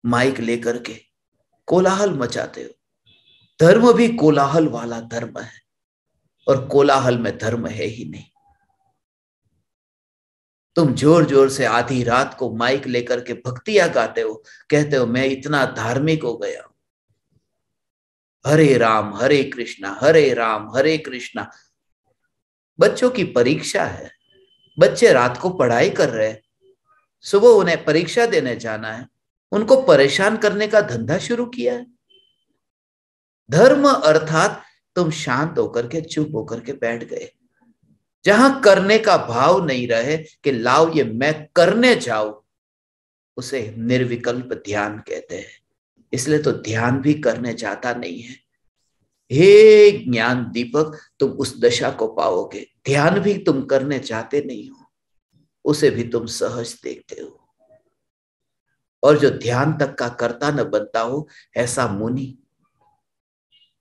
माइक लेकर के कोलाहल मचाते हो। धर्म भी कोलाहल वाला धर्म है, और कोलाहल में धर्म है ही नहीं। तुम जोर जोर से आधी रात को माइक लेकर के भक्तियां गाते हो, कहते हो मैं इतना धार्मिक हो गया, हरे राम हरे कृष्णा हरे राम हरे कृष्णा। बच्चों की परीक्षा है, बच्चे रात को पढ़ाई कर रहे हैं, सुबह उन्हें परीक्षा देने जाना है, उनको परेशान करने का धंधा शुरू किया है। धर्म अर्थात तुम शांत होकर के चुप होकर के बैठ गए। जहां करने का भाव नहीं रहे कि लाओ ये मैं करने जाऊं, उसे निर्विकल्प ध्यान कहते हैं। इसलिए तो ध्यान भी करने जाता नहीं है। हे ज्ञान दीपक, तुम उस दशा को पाओगे। ध्यान भी तुम करने जाते नहीं हो, उसे भी तुम सहज देखते हो। और जो ध्यान तक का कर्ता न बनता हो, ऐसा मुनि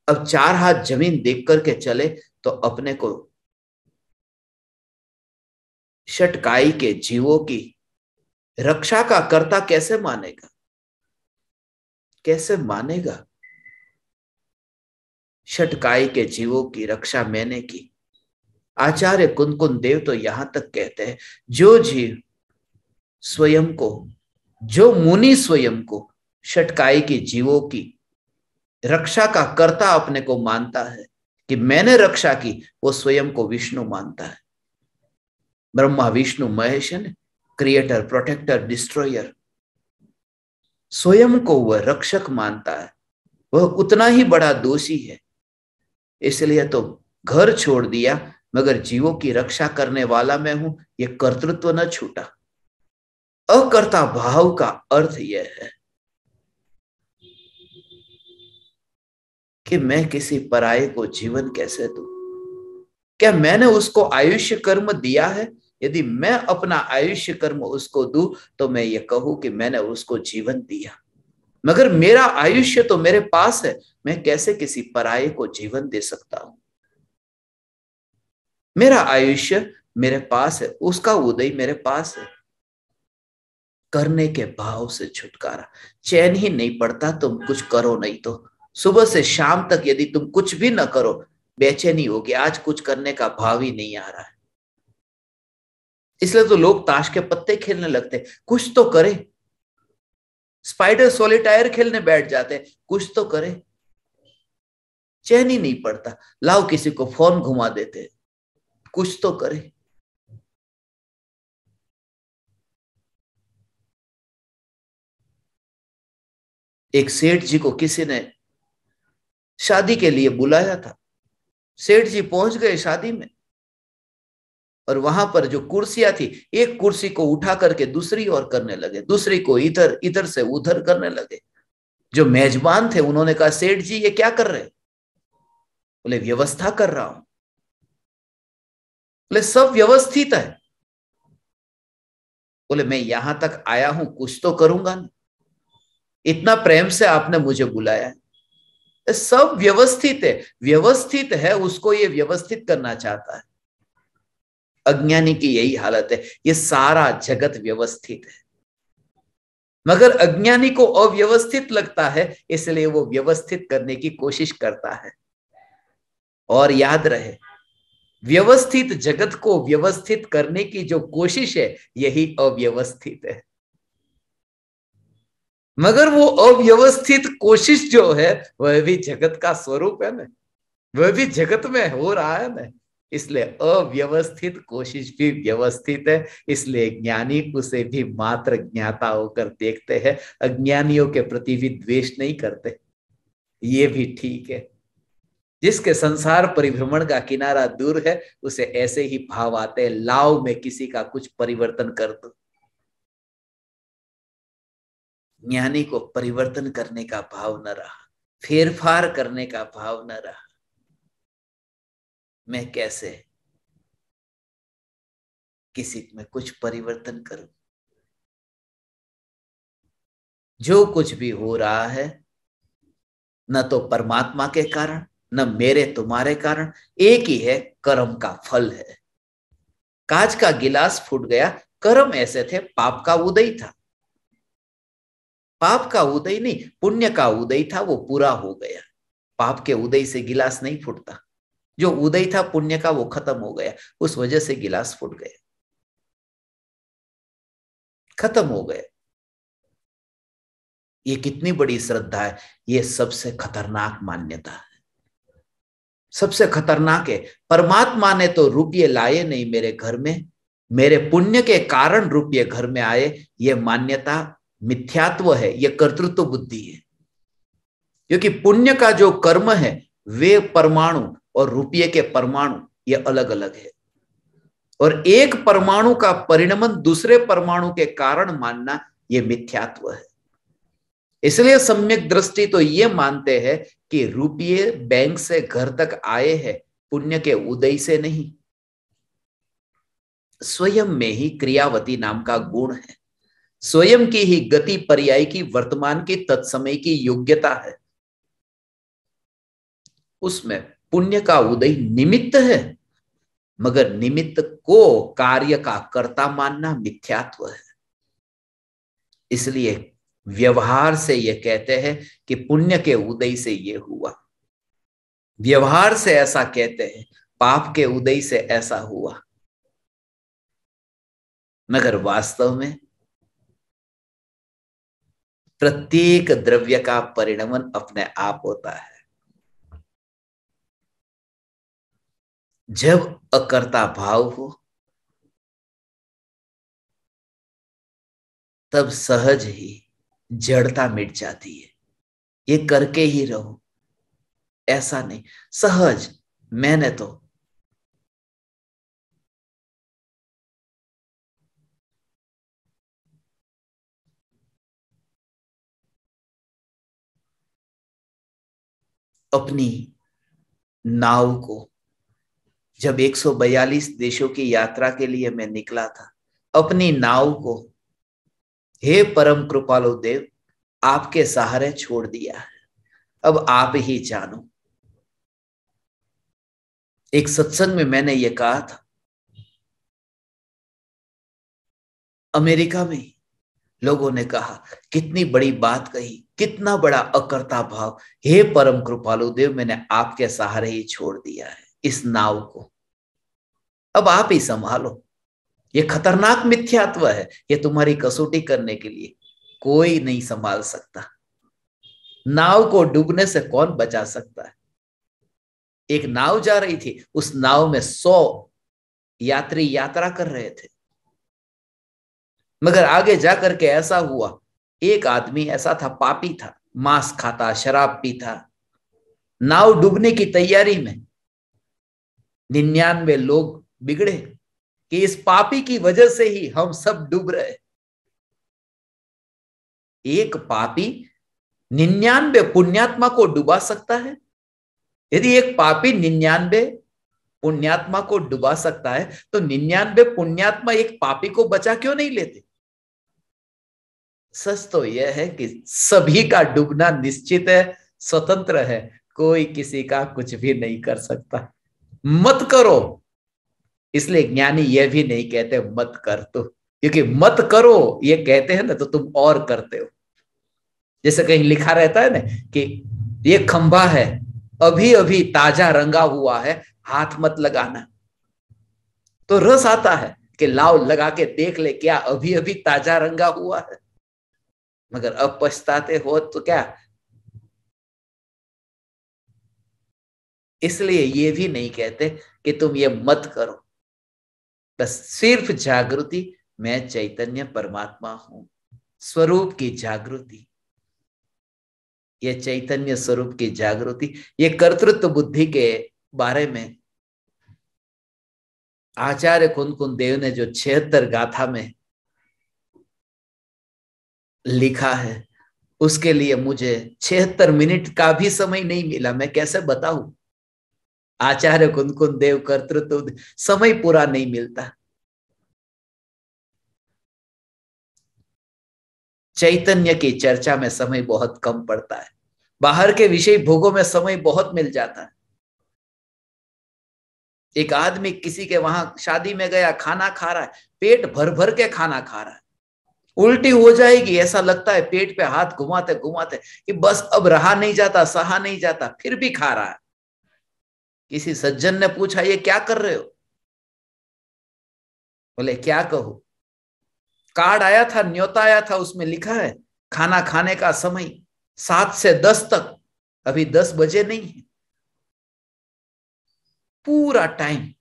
अब 4 हाथ जमीन देख करके चले तो अपने को षटकाई के जीवों की रक्षा का कर्ता कैसे मानेगा? कैसे मानेगा? षटकाई के जीवों की रक्षा मैंने की। आचार्य कुंदकुंद देव तो यहां तक कहते हैं, जो जीव स्वयं को, जो मुनि स्वयं को षटकाई के जीवों की रक्षा का कर्ता अपने को मानता है कि मैंने रक्षा की, वो स्वयं को विष्णु मानता है। ब्रह्मा विष्णु महेश है, क्रिएटर प्रोटेक्टर डिस्ट्रॉयर। स्वयं को वह रक्षक मानता है, वह उतना ही बड़ा दोषी है। इसलिए तो घर छोड़ दिया, मगर जीवों की रक्षा करने वाला मैं हूं, यह कर्तृत्व न छूटा। अकर्ता भाव का अर्थ यह है कि मैं किसी पराये को जीवन कैसे दूं? क्या मैंने उसको आयुष्य कर्म दिया है? यदि मैं अपना आयुष्य कर्म उसको दूं तो मैं ये कहूं कि मैंने उसको जीवन दिया, मगर मेरा आयुष्य तो मेरे पास है, मैं कैसे किसी पराये को जीवन दे सकता हूं? मेरा आयुष्य मेरे पास है, उसका उदय मेरे पास है। करने के भाव से छुटकारा, चैन ही नहीं पड़ता तुम कुछ करो नहीं तो। सुबह से शाम तक यदि तुम कुछ भी ना करो, बेचैनी होगी, आज कुछ करने का भाव ही नहीं आ रहा है। इसलिए तो लोग ताश के पत्ते खेलने लगते, कुछ तो करे। स्पाइडर सॉलिटायर खेलने बैठ जाते, कुछ तो करे। चैन ही नहीं पड़ता, लाओ किसी को फोन घुमा देते, कुछ तो करे। एक सेठ जी को किसी ने शादी के लिए बुलाया था। सेठ जी पहुंच गए शादी में, और वहां पर जो कुर्सियां थी, एक कुर्सी को उठा करके दूसरी ओर करने लगे, दूसरी को इधर, इधर से उधर करने लगे। जो मेजबान थे उन्होंने कहा, सेठ जी ये क्या कर रहे? बोले व्यवस्था कर रहा हूं। बोले सब व्यवस्थित है? बोले मैं यहां तक आया हूं, कुछ तो करूंगा ना, इतना प्रेम से आपने मुझे बुलाया है। सब व्यवस्थित है, व्यवस्थित है, उसको ये व्यवस्थित करना चाहता है। अज्ञानी की यही हालत है, ये सारा जगत व्यवस्थित है, मगर अज्ञानी को अव्यवस्थित लगता है, इसलिए वो व्यवस्थित करने की कोशिश करता है। और याद रहे, व्यवस्थित जगत को व्यवस्थित करने की जो कोशिश है, यही अव्यवस्थित है। मगर वो अव्यवस्थित कोशिश जो है, वह भी जगत का स्वरूप है ना, वह भी जगत में हो रहा है ना। इसलिए अव्यवस्थित कोशिश भी व्यवस्थित है, इसलिए ज्ञानी उसे भी मात्र ज्ञाता होकर देखते हैं, अज्ञानियों के प्रति भी द्वेष नहीं करते। ये भी ठीक है। जिसके संसार परिभ्रमण का किनारा दूर है, उसे ऐसे ही भाव आते हैं, लाओ मैं किसी का कुछ परिवर्तन कर दूं। ज्ञानी को परिवर्तन करने का भाव न रहा, फेरफार करने का भाव न रहा। मैं कैसे किसी में कुछ परिवर्तन करूं? जो कुछ भी हो रहा है, न तो परमात्मा के कारण, न मेरे तुम्हारे कारण, एक ही है, कर्म का फल है। कांच का गिलास फूट गया, कर्म ऐसे थे, पाप का उदय था। पाप का उदय नहीं, पुण्य का उदय था, वो पूरा हो गया। पाप के उदय से गिलास नहीं फूटता, जो उदय था पुण्य का वो खत्म हो गया, उस वजह से गिलास फूट गया, खत्म हो गया। ये कितनी बड़ी श्रद्धा है, ये सबसे खतरनाक मान्यता है, सबसे खतरनाक है। परमात्मा ने तो रुपये लाए नहीं मेरे घर में, मेरे पुण्य के कारण रुपये घर में आए, ये मान्यता मिथ्यात्व है, ये कर्तृत्व बुद्धि है। क्योंकि पुण्य का जो कर्म है, वे परमाणु और रुपये के परमाणु ये अलग अलग है, और एक परमाणु का परिणमन दूसरे परमाणु के कारण मानना ये मिथ्यात्व है। इसलिए सम्यक दृष्टि तो ये मानते हैं कि रुपये बैंक से घर तक आए हैं, पुण्य के उदय से नहीं। स्वयं में ही क्रियावती नाम का गुण है, स्वयं की ही गति पर्याय की, वर्तमान की, तत्समय की योग्यता है। उसमें पुण्य का उदय निमित्त है, मगर निमित्त को कार्य का कर्ता मानना मिथ्यात्व है। इसलिए व्यवहार से ये कहते हैं कि पुण्य के उदय से ये हुआ, व्यवहार से ऐसा कहते हैं, पाप के उदय से ऐसा हुआ, मगर वास्तव में प्रत्येक द्रव्य का परिणमन अपने आप होता है। जब अकर्ता भाव हो, तब सहज ही जड़ता मिट जाती है। ये करके ही रहो, ऐसा नहीं, सहज। मैंने तो अपनी नाव को, जब 142 देशों की यात्रा के लिए मैं निकला था, अपनी नाव को हे परम कृपालु देव आपके सहारे छोड़ दिया है, अब आप ही जानो। एक सत्संग में मैंने ये कहा था, अमेरिका में लोगों ने कहा कितनी बड़ी बात कही, कितना बड़ा अकर्ता भाव, हे परम कृपालु देव मैंने आपके सहारे ही छोड़ दिया है इस नाव को, अब आप ही संभालो। ये खतरनाक मिथ्यात्व है, ये तुम्हारी कसौटी करने के लिए कोई नहीं संभाल सकता। नाव को डूबने से कौन बचा सकता है? एक नाव जा रही थी, उस नाव में 100 यात्री यात्रा कर रहे थे, मगर आगे जाकर के ऐसा हुआ, एक आदमी ऐसा था, पापी था, मांस खाता, शराब पीता, नाव डूबने की तैयारी में। 99 लोग बिगड़े कि इस पापी की वजह से ही हम सब डूब रहे। एक पापी 99 पुण्यात्मा को डुबा सकता है? यदि एक पापी 99 पुण्यात्मा को डुबा सकता है तो 99 पुण्यात्मा एक पापी को बचा क्यों नहीं लेते? सच तो यह है कि सभी का डूबना निश्चित है, स्वतंत्र है, कोई किसी का कुछ भी नहीं कर सकता। मत करो, इसलिए ज्ञानी यह भी नहीं कहते मत कर, तो क्योंकि मत करो ये कहते हैं ना तो तुम और करते हो। जैसे कहीं लिखा रहता है ना कि ये खंभा है, अभी अभी ताजा रंगा हुआ है, हाथ मत लगाना, तो रस आता है कि लाओ लगा के देख ले क्या अभी अभी ताजा रंगा हुआ है, मगर अब पछताते हो तो क्या? इसलिए ये भी नहीं कहते कि तुम ये मत करो, बस सिर्फ जागृति, मैं चैतन्य परमात्मा हूं, स्वरूप की जागृति, ये चैतन्य स्वरूप की जागृति। ये कर्तृत्व बुद्धि के बारे में आचार्य कुंद देव ने जो 76 गाथा में लिखा है, उसके लिए मुझे 76 मिनट का भी समय नहीं मिला, मैं कैसे बताऊं? आचार्य कुंद देव कर्तृत्व, समय पूरा नहीं मिलता। चैतन्य की चर्चा में समय बहुत कम पड़ता है, बाहर के विषय भोगों में समय बहुत मिल जाता है। एक आदमी किसी के वहां शादी में गया, खाना खा रहा है, पेट भर भर के खाना खा रहा है, उल्टी हो जाएगी ऐसा लगता है, पेट पे हाथ घुमाते घुमाते कि बस अब रहा नहीं जाता, सहा नहीं जाता, फिर भी खा रहा है। किसी सज्जन ने पूछा ये क्या कर रहे हो? बोले क्या कहूं, कार्ड आया था, न्योता आया था, उसमें लिखा है खाना खाने का समय 7 से 10 तक, अभी 10 बजे नहीं है, पूरा टाइम।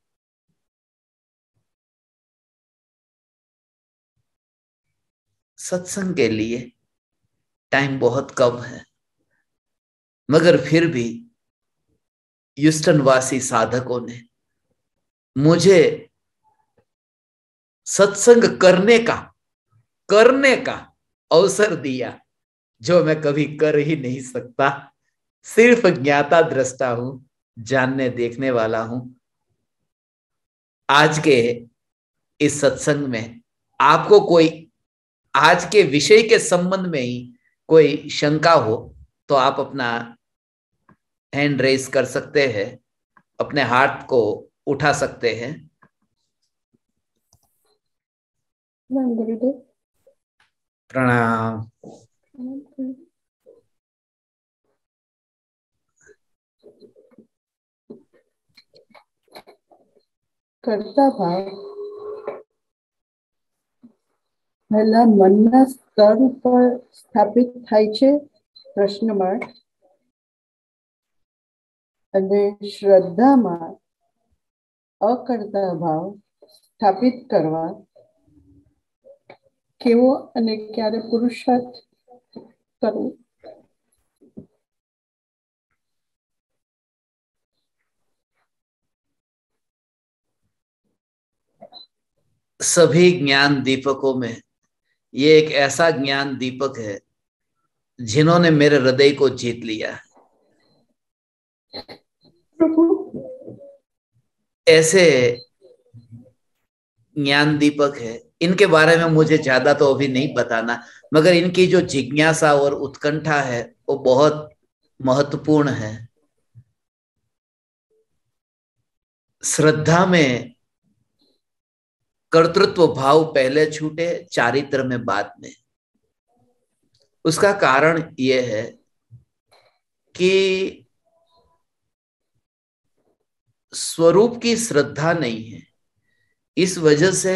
सत्संग के लिए टाइम बहुत कम है, मगर फिर भी ह्यूस्टन वासी साधकों ने मुझे सत्संग करने का अवसर दिया, जो मैं कभी कर ही नहीं सकता। सिर्फ ज्ञाता दृष्टा हूं, जानने देखने वाला हूं। आज के इस सत्संग में आपको कोई आज के विषय के संबंध में ही कोई शंका हो तो आप अपना हैंड रेज कर सकते हैं, अपने हाथ को उठा सकते हैं। प्रणाम। કરતા ભાવ પહેલા મનના સ્તર પર સ્થાપિત થાય છે પ્રશ્ન માર્ક, અને શ્રદ્ધામાં અકર્તા ભાવ સ્થાપિત કરવા કેવો અને ક્યારે પુરુષાર્થ કરવો? सभी ज्ञान दीपकों में ये एक ऐसा ज्ञान दीपक है जिन्होंने मेरे हृदय को जीत लिया है। प्रभु। ऐसे ज्ञान दीपक है, इनके बारे में मुझे ज्यादा तो अभी नहीं बताना, मगर इनकी जो जिज्ञासा और उत्कंठा है वो बहुत महत्वपूर्ण है। श्रद्धा में कर्तृत्व भाव पहले छूटे, चारित्र में बाद में। उसका कारण यह है कि स्वरूप की श्रद्धा नहीं है, इस वजह से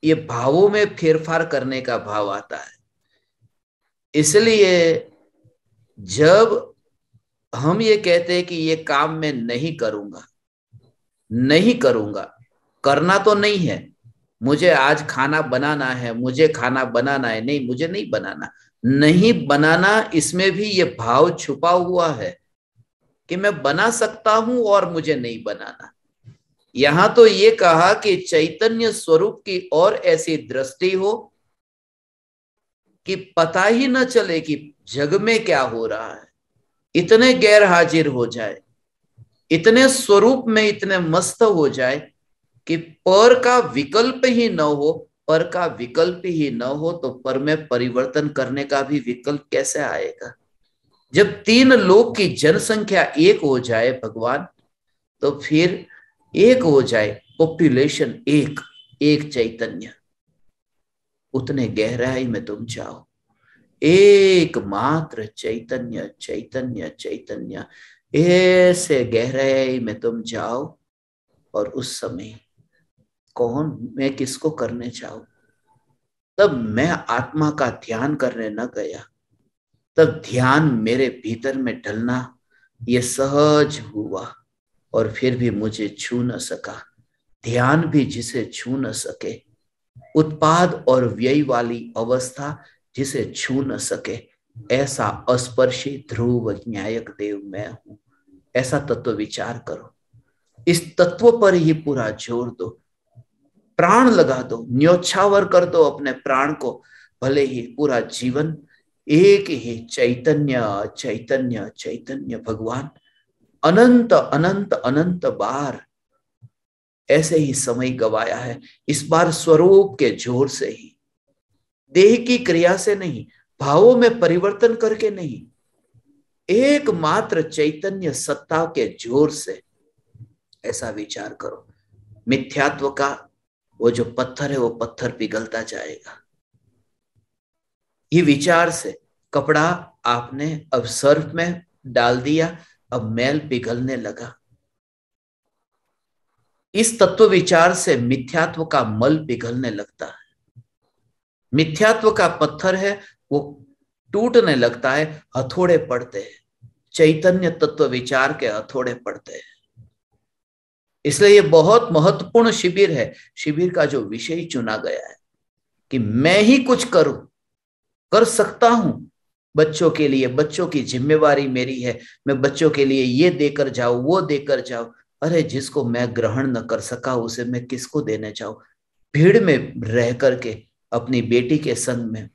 ये भावों में फेरफार करने का भाव आता है। इसलिए जब हम ये कहते हैं कि ये काम मैं नहीं करूंगा, नहीं करूंगा, करना तो नहीं है, मुझे आज खाना बनाना है, मुझे खाना बनाना है, नहीं मुझे नहीं बनाना, नहीं बनाना, इसमें भी ये भाव छुपा हुआ है कि मैं बना सकता हूं और मुझे नहीं बनाना। यहां तो ये कहा कि चैतन्य स्वरूप की और ऐसी दृष्टि हो कि पता ही न चले कि जग में क्या हो रहा है, इतने गैर हाजिर हो जाए, इतने स्वरूप में इतने मस्त हो जाए कि पर का विकल्प ही न हो। पर का विकल्प ही न हो तो पर में परिवर्तन करने का भी विकल्प कैसे आएगा? जब तीन लोक की जनसंख्या एक हो जाए भगवान, तो फिर एक हो जाए पॉपुलेशन, एक एक चैतन्य, उतने गहराई में तुम जाओ, एकमात्र चैतन्य चैतन्य चैतन्य, ऐसे गहराई में तुम जाओ। और उस समय कौन मैं किसको करने चाहूं, तब मैं आत्मा का ध्यान करने न गया, तब ध्यान मेरे भीतर में ढलना ये सहज हुआ, और फिर भी मुझे छू न सका। ध्यान भी जिसे छू न सके, उत्पाद और व्यय वाली अवस्था जिसे छू न सके, ऐसा अस्पर्शी ध्रुव न्यायक देव मैं हूं। ऐसा तत्व विचार करो, इस तत्व पर ही पूरा जोर दो, प्राण लगा दो, न्योछावर कर दो अपने प्राण को। भले ही पूरा जीवन एक ही चैतन्य चैतन्य चैतन्य भगवान, अनंत अनंत अनंत बार ऐसे ही समय गवाया है। इस बार स्वरूप के जोर से ही, देह की क्रिया से नहीं, भावों में परिवर्तन करके नहीं, एकमात्र चैतन्य सत्ता के जोर से ऐसा विचार करो। मिथ्यात्व का वो जो पत्थर है वो पत्थर पिघलता जाएगा। ये विचार से कपड़ा आपने अब सर्फ में डाल दिया, अब मैल पिघलने लगा। इस तत्व विचार से मिथ्यात्व का मल पिघलने लगता है। मिथ्यात्व का पत्थर है वो टूटने लगता है, हथौड़े पड़ते हैं, चैतन्य तत्व विचार के हथौड़े पड़ते हैं। इसलिए ये बहुत महत्वपूर्ण शिविर है। शिविर का जो विषय चुना गया है कि मैं ही कुछ करूं, कर सकता हूं बच्चों के लिए, बच्चों की जिम्मेवारी मेरी है, मैं बच्चों के लिए ये देकर जाऊं, वो देकर जाऊं। अरे जिसको मैं ग्रहण न कर सका उसे मैं किसको देने जाऊं? भीड़ में रह करके, अपनी बेटी के संग में,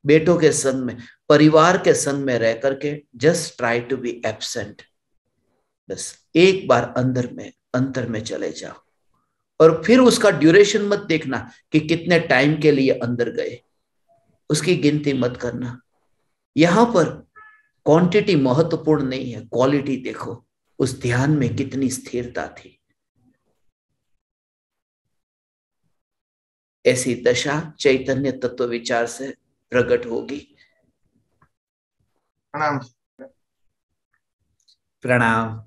बेटों के संग में, परिवार के संग में रह करके just try to be absent. बस एक बार अंतर में चले जाओ, और फिर उसका ड्यूरेशन मत देखना कि कितने टाइम के लिए अंदर गए, उसकी गिनती मत करना। यहां पर क्वांटिटी महत्वपूर्ण नहीं है, क्वालिटी देखो, उस ध्यान में कितनी स्थिरता थी। ऐसी दशा चैतन्य तत्व विचार से प्रकट होगी। प्रणाम। प्रणाम।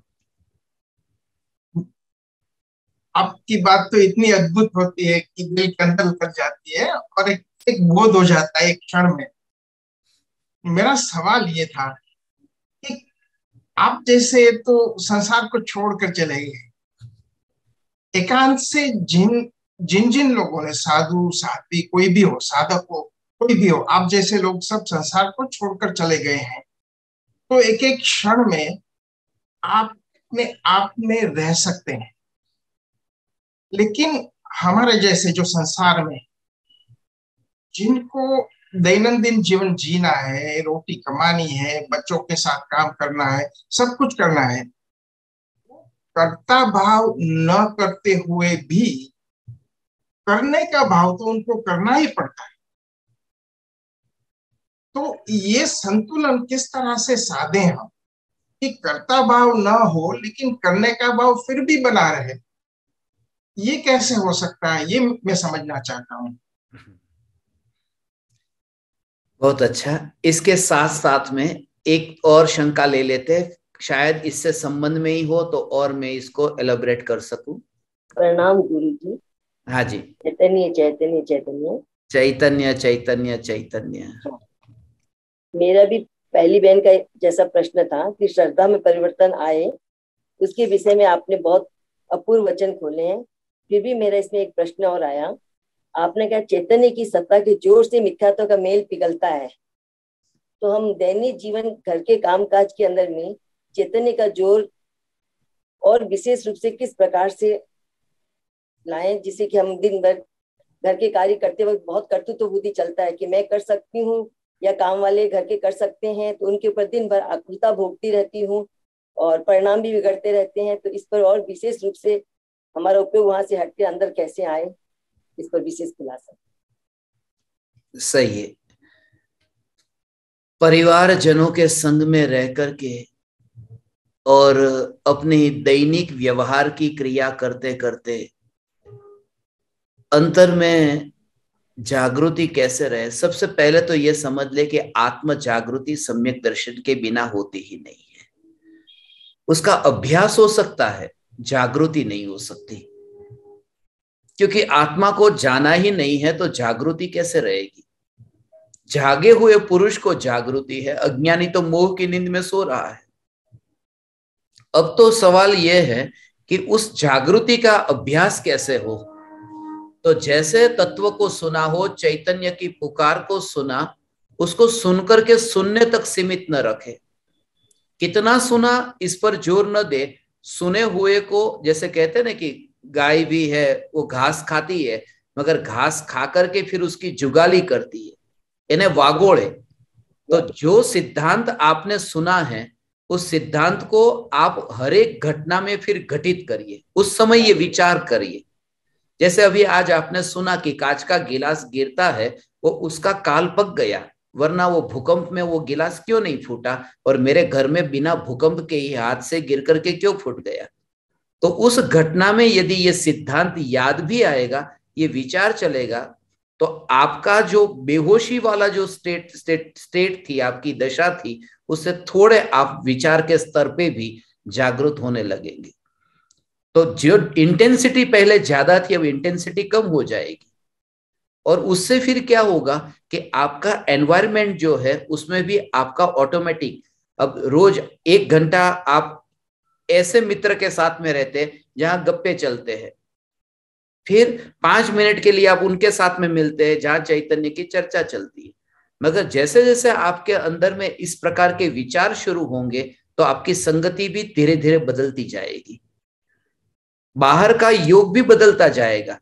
आपकी बात तो इतनी अद्भुत होती है कि दिल के अंदर उतर जाती है और एक बोध हो जाता है एक क्षण में। मेरा सवाल ये था कि आप जैसे तो संसार को छोड़कर चले गए, एकांत से जिन जिन जिन लोगों ने, साधु साध्वी कोई भी हो, साधक हो कोई भी हो, आप जैसे लोग सब संसार को छोड़कर चले गए हैं, तो एक एक क्षण में आप अपने आप में रह सकते हैं। लेकिन हमारे जैसे जो संसार में, जिनको दैनंदिन जीवन जीना है, रोटी कमानी है, बच्चों के साथ काम करना है, सब कुछ करना है, कर्ता भाव न करते हुए भी करने का भाव तो उनको करना ही पड़ता है। तो ये संतुलन किस तरह से साधे हम कि कर्ता भाव न हो लेकिन करने का भाव फिर भी बना रहे, ये कैसे हो सकता है, ये मैं समझना चाहता हूँ। बहुत अच्छा। इसके साथ साथ में एक और शंका ले लेते हैं, शायद इससे संबंध में ही हो तो और मैं इसको एलोबरेट कर सकूं। प्रणाम गुरु जी। हाँ जी। चैतन्य चैतन्य चैतन्य चैतन्य चैतन्य चैतन्य। मेरा भी पहली बहन का जैसा प्रश्न था कि श्रद्धा में परिवर्तन आए, उसके विषय में आपने बहुत अपूर्व वचन खोले हैं। फिर भी मेरा इसमें एक प्रश्न और आया। आपने कहा चैतन्य की सत्ता के जोर से मिथ्यात्व का मेल पिघलता है, तो हम दैनिक जीवन घर के कामकाज के अंदर में चैतन्य का जोर और विशेष रूप से किस प्रकार से लाएं, जिससे कि हम दिन भर घर के कार्य करते वक्त बहुत कर्तृत्व बुद्धि चलता है कि मैं कर सकती हूँ या काम वाले घर के कर सकते हैं, तो उनके ऊपर दिन भर आकुलता भोगती रहती हूँ और परिणाम भी बिगड़ते रहते हैं। तो इस पर और विशेष रूप से हमारा उपयोग वहां से हटके अंदर कैसे आए, इस पर विशेष खुलासा। सही है। परिवार जनों के संग में रह करके और अपनी दैनिक व्यवहार की क्रिया करते करते अंतर में जागृति कैसे रहे। सबसे पहले तो यह समझ ले कि आत्म जागृति सम्यक दर्शन के बिना होती ही नहीं है। उसका अभ्यास हो सकता है, जागृति नहीं हो सकती, क्योंकि आत्मा को जाना ही नहीं है तो जागृति कैसे रहेगी। जागे हुए पुरुष को जागृति है, अज्ञानी तो मोह की नींद में सो रहा है। अब तो सवाल यह है कि उस जागृति का अभ्यास कैसे हो। तो जैसे तत्व को सुना हो, चैतन्य की पुकार को सुना, उसको सुनकर के सुनने तक सीमित न रखे। कितना सुना इस पर जोर न दे। सुने हुए को, जैसे कहते हैं ना कि गाय भी है वो घास खाती है, मगर घास खा करके फिर उसकी जुगाली करती है, इन्हें वागोड़े। तो जो सिद्धांत आपने सुना है उस सिद्धांत को आप हर एक घटना में फिर घटित करिए, उस समय ये विचार करिए। जैसे अभी आज आपने सुना कि कांच का गिलास गिरता है, वो उसका काल पक गया, वरना वो भूकंप में वो गिलास क्यों नहीं फूटा, और मेरे घर में बिना भूकंप के ही हाथ से गिर करके क्यों फूट गया। तो उस घटना में यदि ये सिद्धांत याद भी आएगा, ये विचार चलेगा, तो आपका जो बेहोशी वाला जो स्टेट थी, आपकी दशा थी, उससे थोड़े आप विचार के स्तर पे भी जागरूक होने लगेंगे। तो जो इंटेंसिटी पहले ज्यादा थी अब इंटेंसिटी कम हो जाएगी, और उससे फिर क्या होगा कि आपका एनवायरनमेंट जो है उसमें भी आपका ऑटोमेटिक, अब रोज 1 घंटा आप ऐसे मित्र के साथ में रहते हैं जहां गप्पे चलते हैं, फिर 5 मिनट के लिए आप उनके साथ में मिलते हैं जहां चैतन्य की चर्चा चलती है। मगर जैसे जैसे आपके अंदर में इस प्रकार के विचार शुरू होंगे तो आपकी संगति भी धीरे धीरे बदलती जाएगी, बाहर का योग भी बदलता जाएगा।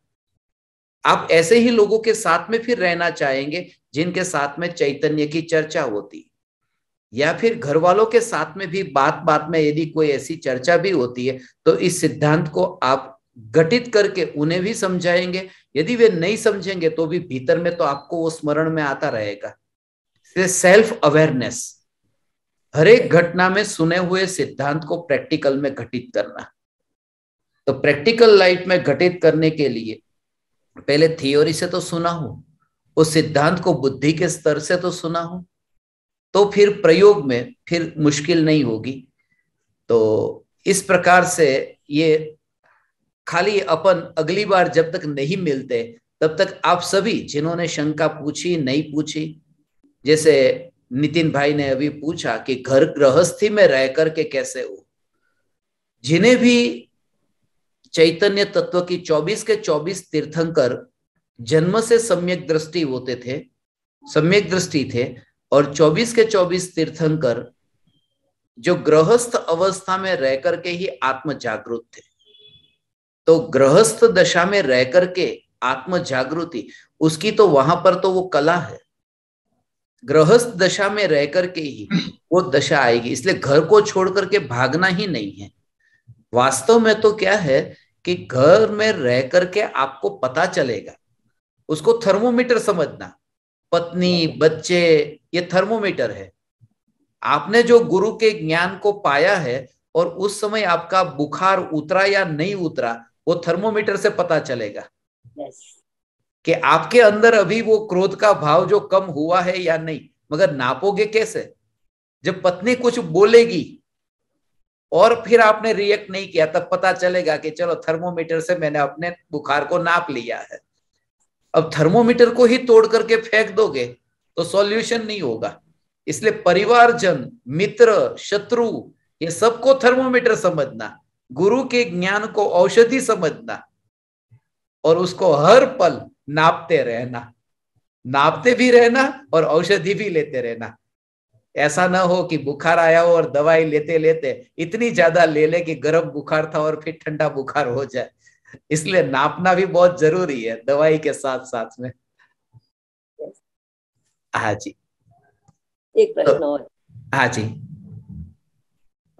आप ऐसे ही लोगों के साथ में फिर रहना चाहेंगे जिनके साथ में चैतन्य की चर्चा होती, या फिर घर वालों के साथ में भी बात बात में यदि कोई ऐसी चर्चा भी होती है तो इस सिद्धांत को आप घटित करके उन्हें भी समझाएंगे। यदि वे नहीं समझेंगे तो भी भीतर में तो आपको वो स्मरण में आता रहेगा। सेल्फ अवेयरनेस, हर एक घटना में सुने हुए सिद्धांत को प्रैक्टिकल में घटित करना। तो प्रैक्टिकल लाइफ में घटित करने के लिए पहले थियोरी से तो सुना हो, उस सिद्धांत को बुद्धि के स्तर से तो सुना हो, तो फिर प्रयोग में फिर मुश्किल नहीं होगी। तो इस प्रकार से ये खाली अपन अगली बार जब तक नहीं मिलते तब तक आप सभी जिन्होंने शंका पूछी नहीं पूछी, जैसे नितिन भाई ने अभी पूछा कि घर गृहस्थी में रह करके कैसे हो, जिन्हें भी चैतन्य तत्व की 24 के 24 तीर्थंकर जन्म से सम्यक दृष्टि होते थे, सम्यक दृष्टि थे, और 24 के 24 तीर्थंकर जो गृहस्थ अवस्था में रह करके ही आत्म जागृत थे। तो गृहस्थ दशा में रह करके आत्म जागृति, उसकी तो वहां पर तो वो कला है, गृहस्थ दशा में रह करके ही वो दशा आएगी। इसलिए घर को छोड़ करके भागना ही नहीं है, वास्तव में तो क्या है कि घर में रह करके आपको पता चलेगा, उसको थर्मोमीटर समझना। पत्नी, बच्चे, ये थर्मोमीटर है। आपने जो गुरु के ज्ञान को पाया है और उस समय आपका बुखार उतरा या नहीं उतरा, वो थर्मोमीटर से पता चलेगा कि आपके अंदर अभी वो क्रोध का भाव जो कम हुआ है या नहीं। मगर नापोगे कैसे? जब पत्नी कुछ बोलेगी और फिर आपने रिएक्ट नहीं किया, तब पता चलेगा कि चलो थर्मोमीटर से मैंने अपने बुखार को नाप लिया है। अब थर्मोमीटर को ही तोड़ करके फेंक दोगे तो सॉल्यूशन नहीं होगा। इसलिए परिवारजन, मित्र, शत्रु, ये सबको थर्मोमीटर समझना, गुरु के ज्ञान को औषधि समझना और उसको हर पल नापते रहना, नापते भी रहना और औषधि भी लेते रहना। ऐसा ना हो कि बुखार आया हो और दवाई लेते लेते इतनी ज्यादा ले ले कि गर्म बुखार था और फिर ठंडा बुखार हो जाए। इसलिए नापना भी बहुत जरूरी है दवाई के साथ साथ में। हाँ जी, एक प्रश्न और। हाँ जी,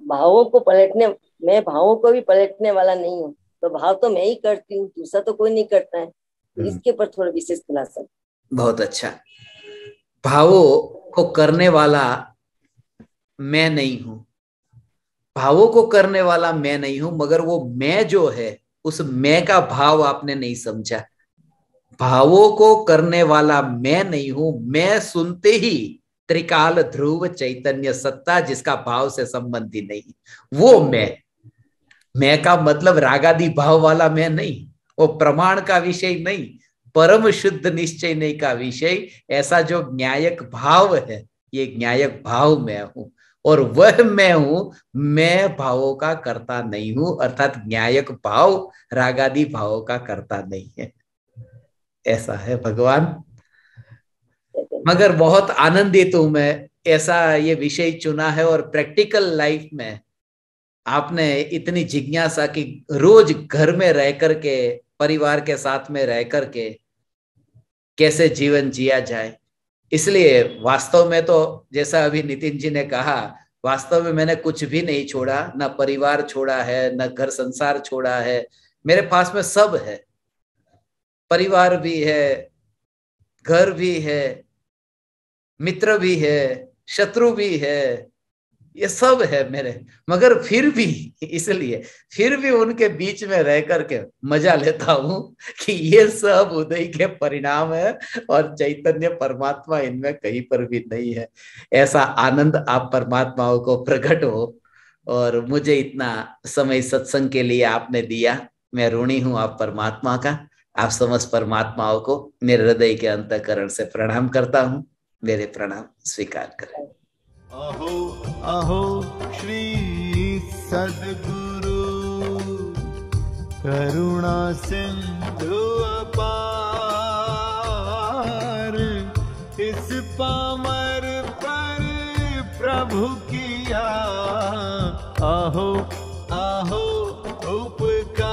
भावों को पलटने, मैं भावों को भी पलटने वाला नहीं हूँ, तो भाव तो मैं ही करती हूँ, दूसरा तो कोई नहीं करता है। तो इसके ऊपर थोड़ा विशेष खुलासा। बहुत अच्छा। भावों को करने वाला मैं नहीं हूं, भावों को करने वाला मैं नहीं हूं, मगर वो मैं जो है उस मैं का भाव आपने नहीं समझा। भावों को करने वाला मैं नहीं हूं, मैं सुनते ही त्रिकाल ध्रुव चैतन्य सत्ता जिसका भाव से संबंध ही नहीं, वो मैं का मतलब रागादि भाव वाला मैं नहीं, वो प्रमाण का विषय नहीं, परम शुद्ध निश्चय नहीं का विषय। ऐसा जो न्यायक भाव है, ये न्यायक भाव मैं हूं और वह मैं हूं, मैं भावों का करता नहीं हूं, अर्थात न्यायक भाव रागादि भावों का करता नहीं है। ऐसा है भगवान। मगर बहुत आनंदित हूं मैं, ऐसा ये विषय चुना है और प्रैक्टिकल लाइफ में आपने इतनी जिज्ञासा कि रोज घर में रह करके, परिवार के साथ में रह करके कैसे जीवन जिया जाए। इसलिए वास्तव में तो जैसा अभी नितिन जी ने कहा, वास्तव में मैंने कुछ भी नहीं छोड़ा, ना परिवार छोड़ा है, ना घर संसार छोड़ा है। मेरे पास में सब है, परिवार भी है, घर भी है, मित्र भी है, शत्रु भी है, ये सब है मेरे। मगर फिर भी, इसलिए फिर भी उनके बीच में रह करके मजा लेता हूं कि ये सब उदय के परिणाम है और चैतन्य परमात्मा इनमें कहीं पर भी नहीं है। ऐसा आनंद आप परमात्माओं को प्रकट हो और मुझे इतना समय सत्संग के लिए आपने दिया। मैं ऋणी हूं आप परमात्मा का। आप समस्त परमात्माओं को मेरे हृदय के अंतःकरण से प्रणाम करता हूं। मेरे प्रणाम स्वीकार करें। अहो अहो श्री सद्गुरु करुणा सिंधु अपार, इस पामर पर प्रभु किया अहो अहो उपकार,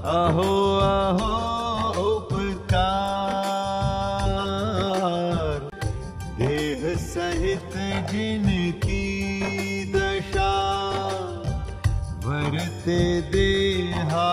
अहो अहो सहित जिनकी दशा वरते देहा